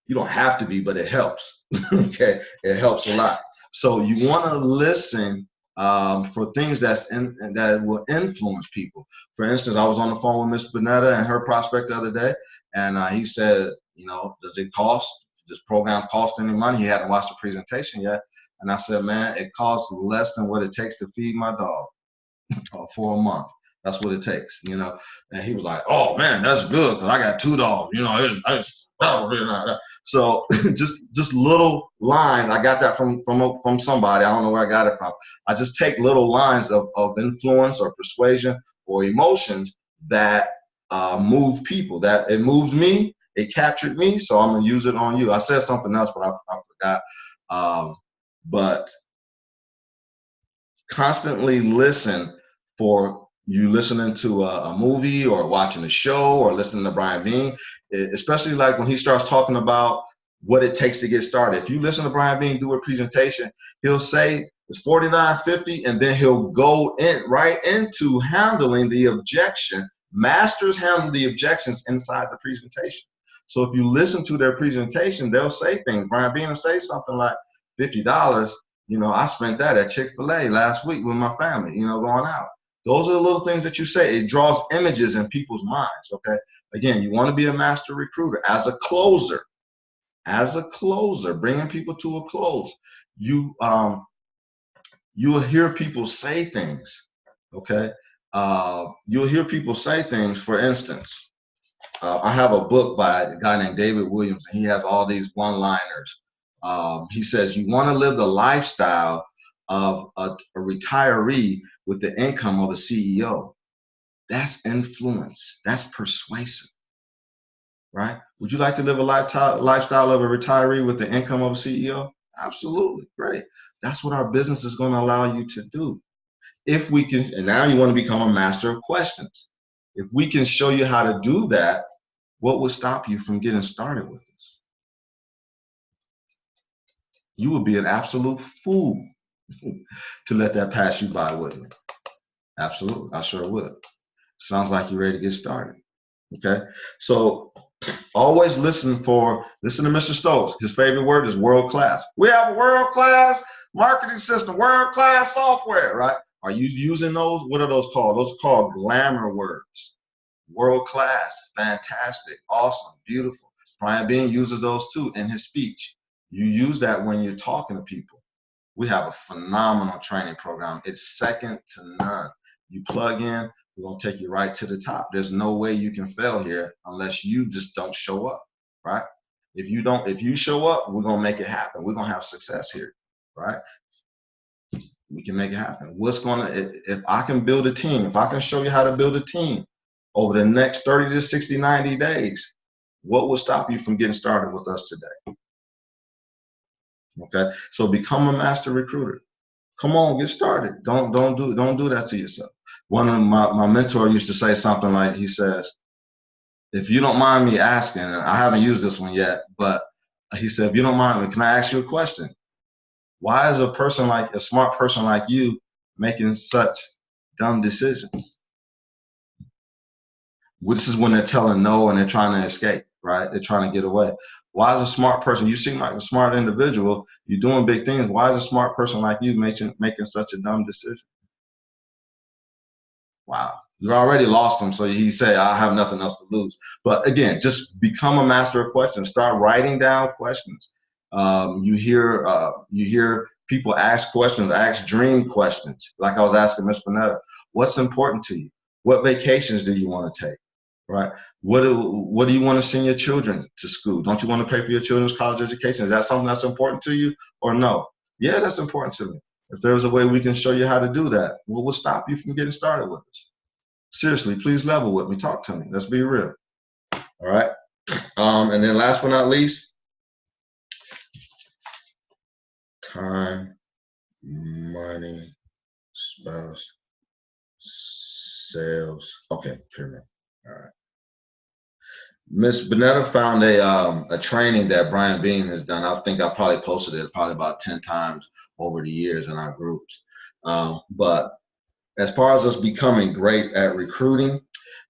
You don't have to be, but it helps. Okay, it helps a lot. So you want to listen for things that will influence people. For instance, I was on the phone with Miss Bonetta and her prospect the other day, and he said, does it cost this program cost any money? He hadn't watched the presentation yet. And I said, man, it costs less than what it takes to feed my dog for a month. That's what it takes, you know. And he was like, oh man, that's good because I got 2 dogs, you know. So just little lines. I got that from somebody. I don't know where I got it from. I just take little lines of influence or persuasion or emotions that move people. That it moves me, it captured me, so I'm gonna use it on you. I said something else, but I forgot. But constantly listen for you listening to a movie or watching a show or listening to Brian Bean, especially like when he starts talking about what it takes to get started. If you listen to Brian Bean do a presentation, he'll say it's $49.50, and then he'll go right into handling the objection. Masters handle the objections inside the presentation. So if you listen to their presentation, they'll say things. Brian Bean will say something like, $50, you know, I spent that at Chick-fil-A last week with my family, you know, going out. Those are the little things that you say. It draws images in people's minds, okay? Again, you want to be a master recruiter. As a closer, bringing people to a close, you will hear people say things, okay? You'll hear people say things, for instance, I have a book by a guy named David Williams, and he has all these one-liners. He says, you want to live the lifestyle of a retiree with the income of a CEO. That's influence. That's persuasive, right? Would you like to live a lifestyle of a retiree with the income of a CEO? Absolutely, great. That's what our business is going to allow you to do. If we can, and now you want to become a master of questions. If we can show you how to do that, what would stop you from getting started with this? You would be an absolute fool to let that pass you by, wouldn't you? Absolutely, I sure would. Sounds like you're ready to get started, okay? So always listen to Mr. Stokes. His favorite word is world-class. We have a world-class marketing system, world-class software, right? Are you using those? What are those called? Those are called glamour words. World-class, fantastic, awesome, beautiful. Brian Bean uses those too in his speech. You use that when you're talking to people. We have a phenomenal training program. It's second to none. You plug in, we're gonna take you right to the top. There's no way you can fail here unless you just don't show up, right? If you show up, we're gonna make it happen. We're gonna have success here, right? We can make it happen. If I can build a team, if I can show you how to build a team over the next 30 to 60, 90 days, what will stop you from getting started with us today? Okay, so become a master recruiter. Come on, get started. Don't do that to yourself. One of my mentor used to say something like, he says, if you don't mind me asking, and I haven't used this one yet, but he said, if you don't mind me, can I ask you a question? Why is a smart person like you making such dumb decisions? This is when they're telling no and they're trying to escape, right? They're trying to get away. Why is a smart person, you seem like a smart individual, you're doing big things, why is a smart person like you making such a dumb decision? Wow, you already lost them, so he said, I have nothing else to lose. But again, just become a master of questions. Start writing down questions. You hear people ask questions, ask dream questions. Like I was asking Ms. Bonetta, what's important to you? What vacations do you want to take? Right? What do you want to send your children to school? Don't you want to pay for your children's college education? Is that something that's important to you or no? Yeah, that's important to me. If there's a way we can show you how to do that, what will stop you from getting started with us? Seriously, please level with me. Talk to me. Let's be real. All right. And then last but not least, time, money, spouse, sales. Okay, pyramid. All right. Ms. Bonetta found a training that Brian Bean has done. I think I probably posted it probably about 10 times over the years in our groups. But as far as us becoming great at recruiting,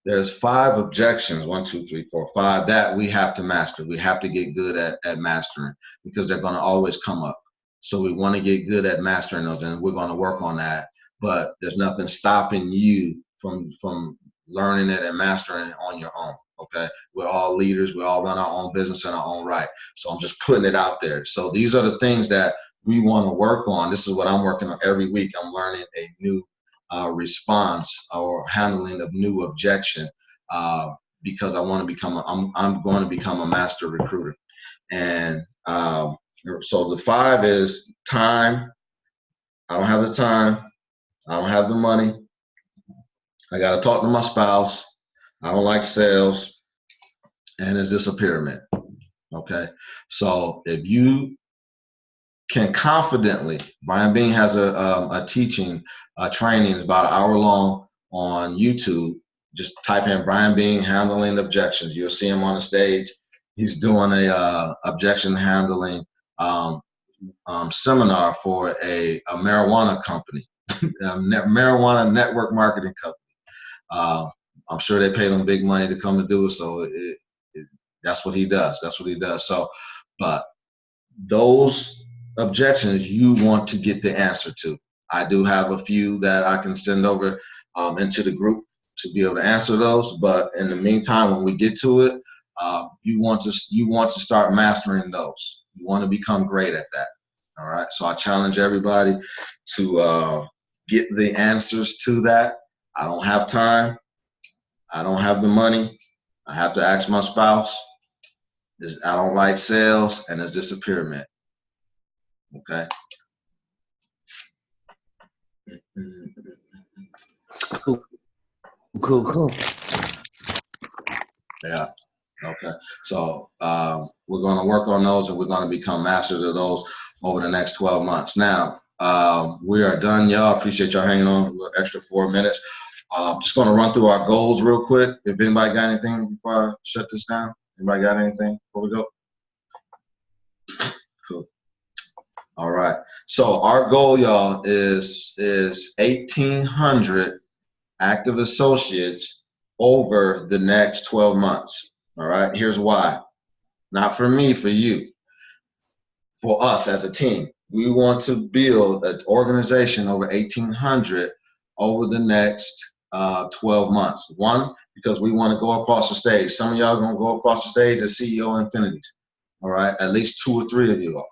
there's 5 objections, 1, 2, 3, 4, 5, that we have to master. We have to get good at mastering because they're going to always come up. So we want to get good at mastering those, and we're going to work on that. But there's nothing stopping you from learning it and mastering it on your own. Okay, we're all leaders. We all run our own business in our own right. So I'm just putting it out there. So these are the things that we want to work on. This is what I'm working on every week. I'm learning a new response or handling of new objection because I want to become. I'm going to become a master recruiter. And so the 5 is time. I don't have the time. I don't have the money. I got to talk to my spouse. I don't like sales. And is this a pyramid? Okay. So if you can confidently, Brian Bean has a teaching, training, it's about an hour long on YouTube. Just type in Brian Bean handling objections. You'll see him on the stage. He's doing a objection handling seminar for a marijuana company, marijuana network marketing company. I'm sure they paid him big money to come and do it. So that's what he does. That's what he does. So, but those objections you want to get the answer to. I do have a few that I can send over into the group to be able to answer those. But in the meantime, when we get to it, you want to start mastering those. You want to become great at that. All right. So I challenge everybody to get the answers to that. I don't have time. I don't have the money. I have to ask my spouse. I don't like sales, and is this a pyramid? Okay. Cool. Yeah. Okay. So we're going to work on those, and we're going to become masters of those over the next 12 months. Now, we are done, y'all. Appreciate y'all hanging on a little extra 4 minutes. Just going to run through our goals real quick. If anybody got anything before I shut this down? Anybody got anything before we go? Cool. All right. So our goal, y'all, is 1,800 active associates over the next 12 months. All right. Here's why. Not for me, for you. For us as a team. We want to build an organization over 1,800 over the next 12 months. One, because we want to go across the stage. Some of y'all are going to go across the stage as CEO Infinities. All right. At least 2 or 3 of you are.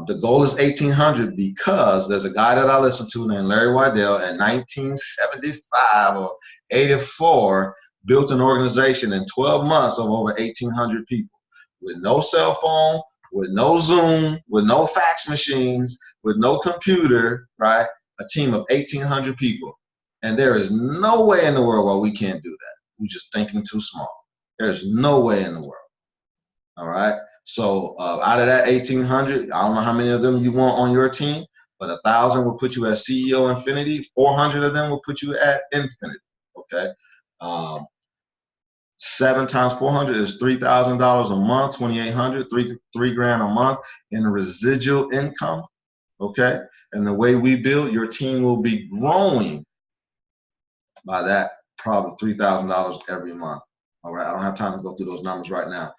The goal is 1,800 because there's a guy that I listen to named Larry Weidel in 1975 or 84 built an organization in 12 months of over 1,800 people with no cell phone, with no Zoom, with no fax machines, with no computer, right? A team of 1,800 people. And there is no way in the world why we can't do that. We're just thinking too small. There's no way in the world. All right. So out of that 1,800, I don't know how many of them you want on your team, but 1,000 will put you at CEO Infinity. 400 of them will put you at Infinity. Okay. 7 times 400 is $3,000 a month, 2,800, $3 grand a month in residual income. Okay. And the way we build, your team will be growing by that probably $3,000 every month. All right. I don't have time to go through those numbers right now.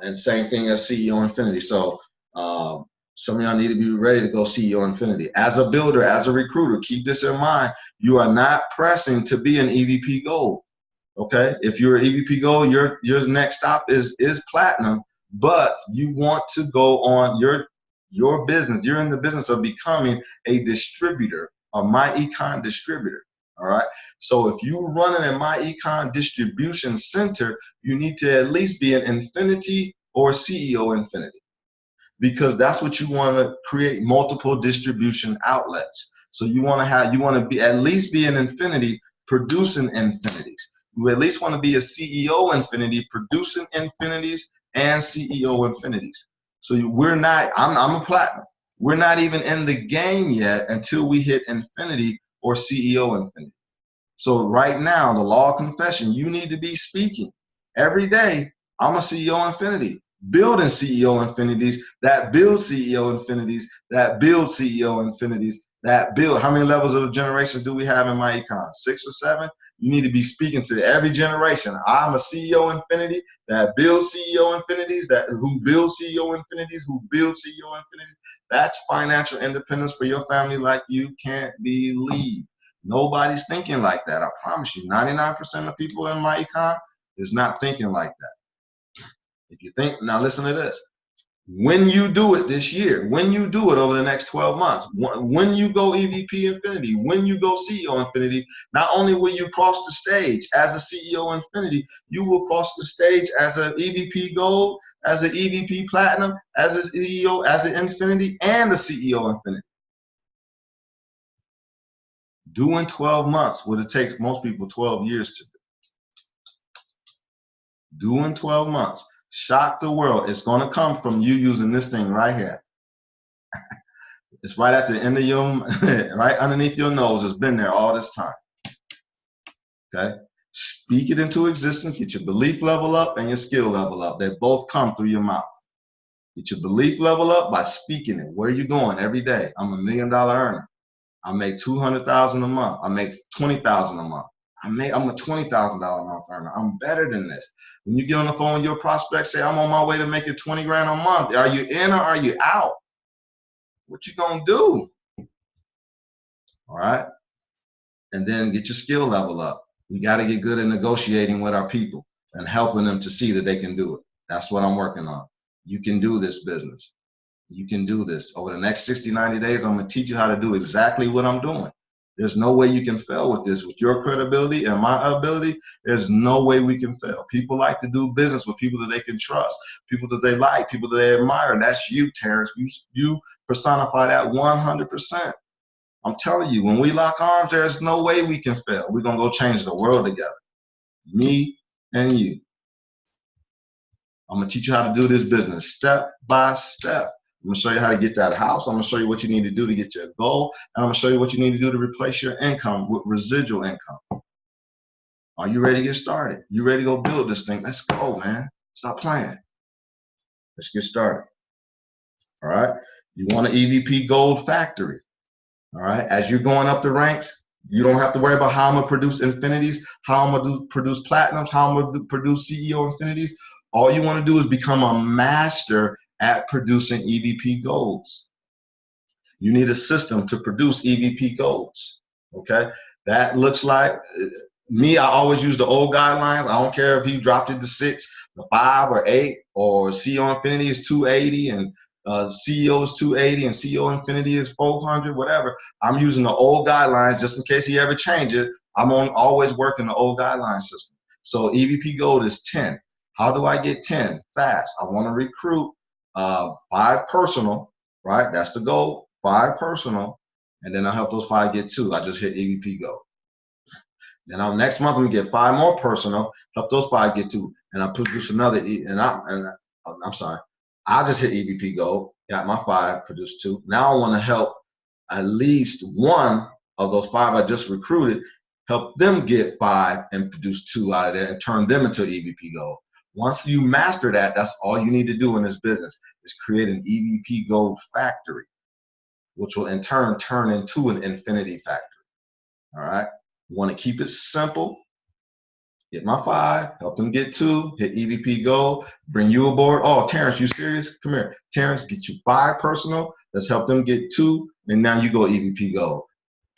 And same thing as CEO Infinity. So some of y'all need to be ready to go CEO Infinity. As a builder, as a recruiter, keep this in mind. You are not pressing to be an EVP Gold. Okay. If you're an EVP Gold, your next stop is Platinum, but you want to go on your business. You're in the business of becoming a distributor, a MyEcon distributor. All right. So if you're running a MyEcon distribution center, you need to at least be an Infinity or CEO Infinity, because that's what you want to create, multiple distribution outlets. So you want to be at least be an Infinity producing Infinities. You at least want to be a CEO Infinity producing Infinities and CEO Infinities. So I'm a Platinum. We're not even in the game yet until we hit Infinity or CEO Infinity. So right now, the law of confession, you need to be speaking every day. I'm a CEO Infinity, building CEO Infinities that build CEO Infinities that build CEO Infinities that build. How many levels of generations do we have in MyEcon? 6 or 7? You need to be speaking to every generation. I'm a CEO Infinity that builds CEO Infinities who build CEO Infinities who build CEO Infinities. That's financial independence for your family like you can't believe. Nobody's thinking like that. I promise you, 99% of people in MyEcon is not thinking like that. If you think, now listen to this. When you do it this year, when you do it over the next 12 months, when you go EVP Infinity, when you go CEO Infinity, not only will you cross the stage as a CEO Infinity, you will cross the stage as an EVP Gold, as an EVP Platinum, as a CEO, as an Infinity, and a CEO Infinity. Do in 12 months what it takes most people 12 years to do. Do in 12 months. Shock the world. It's going to come from you using this thing right here. It's right at the end of your, right underneath your nose. It's been there all this time. Okay? Speak it into existence. Get your belief level up and your skill level up. They both come through your mouth. Get your belief level up by speaking it. Where are you going every day? I'm $1 million earner. I make $200,000 a month. I make $20,000 a month. I'm a $20,000 a month earner. I'm better than this. When you get on the phone with your prospect, say, I'm on my way to make it 20 grand a month. Are you in or are you out? What you gonna do? All right? And then get your skill level up. We got to get good at negotiating with our people and helping them to see that they can do it. That's what I'm working on. You can do this business. You can do this. Over the next 60, 90 days, I'm gonna teach you how to do exactly what I'm doing. There's no way you can fail with this. With your credibility and my ability, there's no way we can fail. People like to do business with people that they can trust, people that they like, people that they admire, and that's you, Terrence. You personify that 100%. I'm telling you, when we lock arms, there's no way we can fail. We're gonna go change the world together, me and you. I'm gonna teach you how to do this business step by step. I'm gonna show you how to get that house. I'm gonna show you what you need to do to get your goal. And I'm gonna show you what you need to do to replace your income with residual income. Are you ready to get started? You ready to go build this thing? Let's go, man. Stop playing. Let's get started. All right. You want an EVP Gold Factory. All right. As you're going up the ranks, you don't have to worry about how I'm gonna produce infinities, how I'm gonna produce platinums, how I'm gonna produce CEO infinities. All you want to do is become a master at producing EVP golds. You need a system to produce EVP golds. Okay, that looks like me. I always use the old guidelines. I don't care if you dropped it to 6, 5, or 8, or CEO Infinity is 280 and CEO is 280 and CEO Infinity is 400, whatever. I'm using the old guidelines just in case he ever change it. I'm always working the old guideline system. So EVP Gold is 10. How do I get 10? Fast. I want to recruit 5 personal, right? That's the goal. 5 personal, and then I help those 5 get 2. I just hit EVP Gold. Then next month I'm gonna get 5 more personal, help those 5 get 2, and I produce another. I'm sorry, I just hit EVP Gold, got my 5, produced 2. Now I want to help at least 1 of those 5 I just recruited, help them get 5 and produce 2 out of there and turn them into EVP Gold. Once you master that, that's all you need to do in this business is create an EVP Gold factory, which will in turn turn into an infinity factory. All right. You want to keep it simple. Get my 5, help them get 2, hit EVP Gold, bring you aboard. Oh, Terrence, you serious? Come here. Terrence, get you 5 personal. Let's help them get 2. And now you go EVP Gold.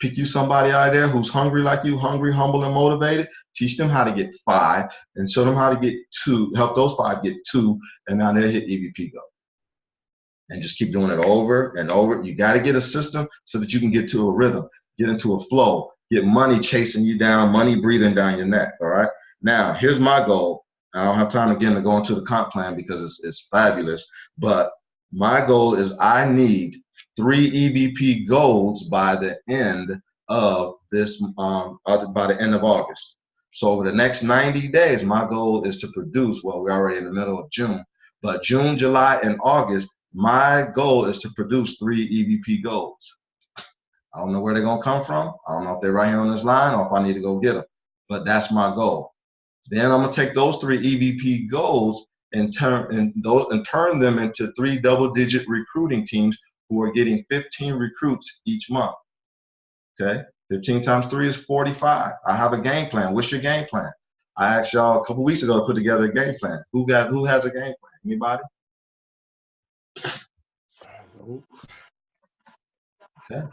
Pick you somebody out of there who's hungry like you, hungry, humble, and motivated. Teach them how to get 5 and show them how to get 2. Help those 5 get 2, and now they hit EVP Gold. And just keep doing it over and over. You got to get a system so that you can get to a rhythm, get into a flow, get money chasing you down, money breathing down your neck. All right. Now, here's my goal. I don't have time again to go into the comp plan because it's fabulous. But my goal is I need 3 EVP golds by the end of this, by the end of August. So over the next 90 days, my goal is to produce, well, we're already in the middle of June, but June, July, and August, my goal is to produce 3 EVP golds. I don't know where they're gonna come from. I don't know if they're right here on this line or if I need to go get them, but that's my goal. Then I'm gonna take those 3 EVP golds and turn them into 3 double-digit recruiting teams who are getting 15 recruits each month. Okay, 15 times 3 is 45. I have a game plan. What's your game plan? I asked y'all a couple weeks ago to put together a game plan. Who has a game plan? Anybody? Okay.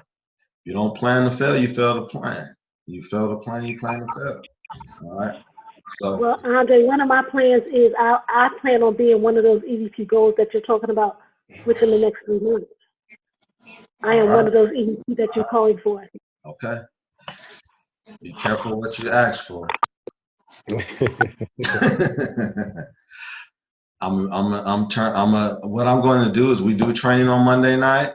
You don't plan to fail, you fail to plan. You fail to plan, you plan to fail. All right. So Well, Andre, one of my plans is I plan on being one of those EVP goals that you're talking about within the next 3 months. I am one of those EVP that you're calling for. okay, be careful what you ask for. What I'm going to do is we do training on Monday night.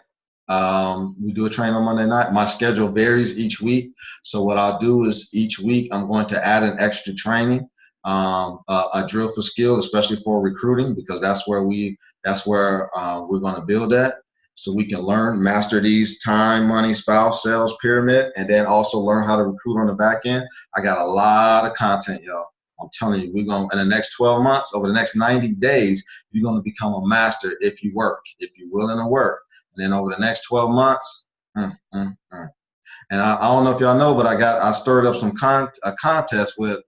We do a training on Monday night. My schedule varies each week. So what I'll do is each week I'm going to add an extra training, a drill for skill, especially for recruiting, because that's where we're going to build at. So we can learn, master these time, money, spouse, sales, pyramid, and then also learn how to recruit on the back end. I got a lot of content, y'all. I'm telling you, we're going in the next 12 months, over the next 90 days, you're going to become a master if you work, if you're willing to work. And then over the next 12 months, and I don't know if y'all know, but I stirred up a contest with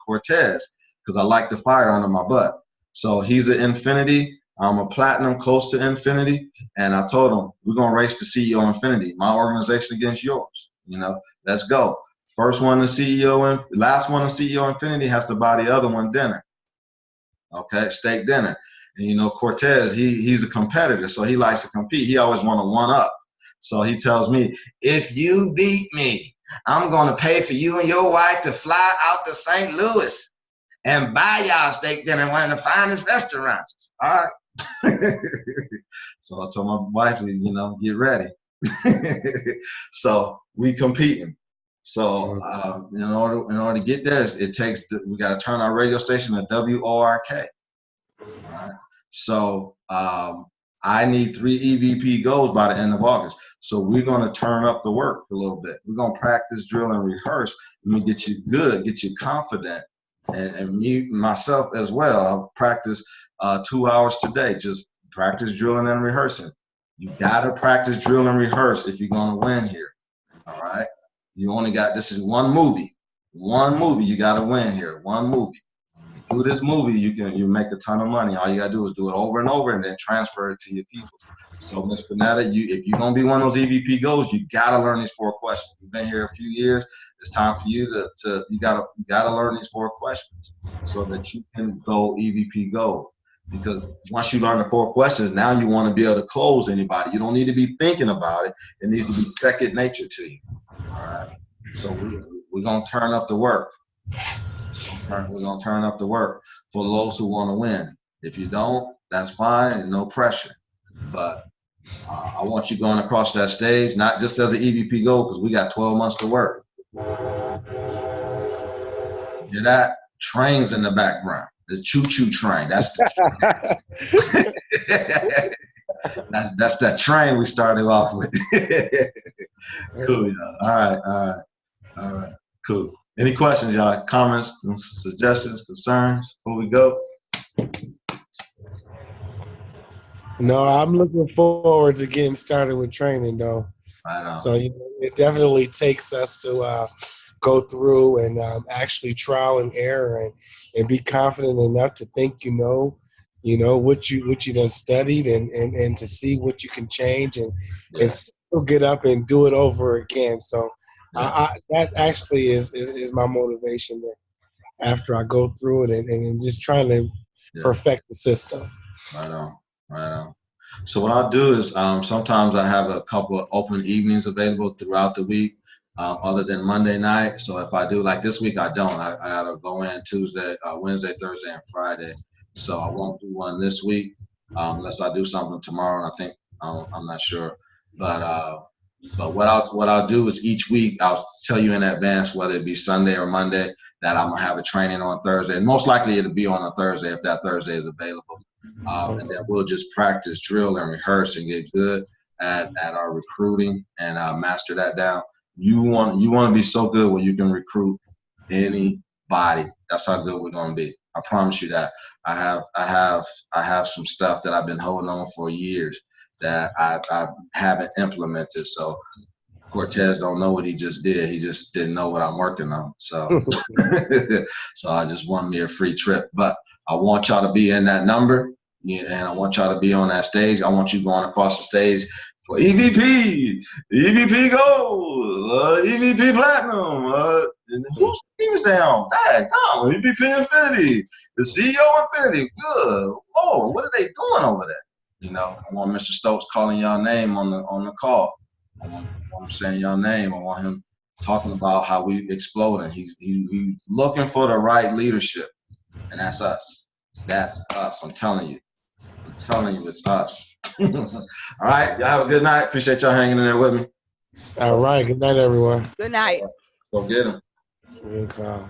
Cortez because I like the fire under my butt. So he's an Infinity. I'm a Platinum, close to Infinity. And I told him, we're going to race to CEO Infinity, my organization against yours. You know, let's go. First one to CEO and last one to CEO Infinity has to buy the other one dinner. Okay, steak dinner. And you know, Cortez, he's a competitor, so he likes to compete. He always want to one up. So he tells me, if you beat me, I'm going to pay for you and your wife to fly out to St. Louis and buy y'all steak dinner in one of the finest restaurants. All right. So I told my wife to, you know, get ready. So we competing. So in order to get there, we got to turn our radio station to WORK. All right. So I need 3 EVP goals by the end of August. So we're going to turn up the work a little bit. We're going to practice, drill, and rehearse. Let me get you good, get you confident, and me myself as well. I'll practice 2 hours today. Just practice drilling and rehearsing. You got to practice, drill, and rehearse if you're going to win here. All right. You only got, this is one movie. One movie you got to win here. One movie. Through this movie, you make a ton of money. All you gotta do is do it over and over, and then transfer it to your people. So, Ms. Panetta, if you're gonna be one of those EVP goals, you gotta learn these 4 questions. You've been here a few years. It's time for you you gotta learn these 4 questions so that you can go EVP gold. Because once you learn the 4 questions, now you want to be able to close anybody. You don't need to be thinking about it. It needs to be second nature to you. All right. So we're gonna turn up the work. We're going to turn up the work for those who want to win. If you don't, that's fine and no pressure. But I want you going across that stage, not just as an EVP goal, because we got 12 months to work. Hear that? Trains in the background. The choo-choo train. That's that's that train we started off with. Cool, y'all. All right. Cool. Any questions, y'all? Comments, suggestions, concerns before we go? No, I'm looking forward to getting started with training, though. I know. So it definitely takes us to go through and actually trial and error and be confident enough to think you know what you done studied and to see what you can change and still get up and do it over again. So that actually is my motivation after I go through it and just trying to perfect the system. Right on. So what I'll do is sometimes I have a couple of open evenings available throughout the week, other than Monday night. So if I do, like this week, I don't. I gotta go in Tuesday, Wednesday, Thursday, and Friday. So I won't do one this week unless I do something tomorrow. And I think I'm not sure, but what I'll do is each week I'll tell you in advance whether it be Sunday or Monday that I'm gonna have a training on Thursday, and most likely it'll be on a Thursday if that Thursday is available. And then we'll just practice, drill, and rehearse and get good at our recruiting and master that down. You want to be so good when you can recruit anybody. That's how good we're gonna be. I promise you that. I have some stuff that I've been holding on for years that I haven't implemented. So Cortez don't know what he just did. He just didn't know what I'm working on. So so I just won me a free trip. But I want y'all to be in that number. Yeah, and I want y'all to be on that stage. I want you going across the stage for EVP Gold, EVP Platinum, Whose team is they on? Dang, no, EVP Infinity, the CEO Infinity. Good. Oh, what are they doing over there? You know, I want Mr. Stokes calling your name on the call. I want him saying your name. I want him talking about how we exploding. He's looking for the right leadership, and that's us. That's us. I'm telling you, it's us. All right, y'all have a good night. Appreciate y'all hanging in there with me. All right. Good night, everyone. Good night. Go get him. Good call.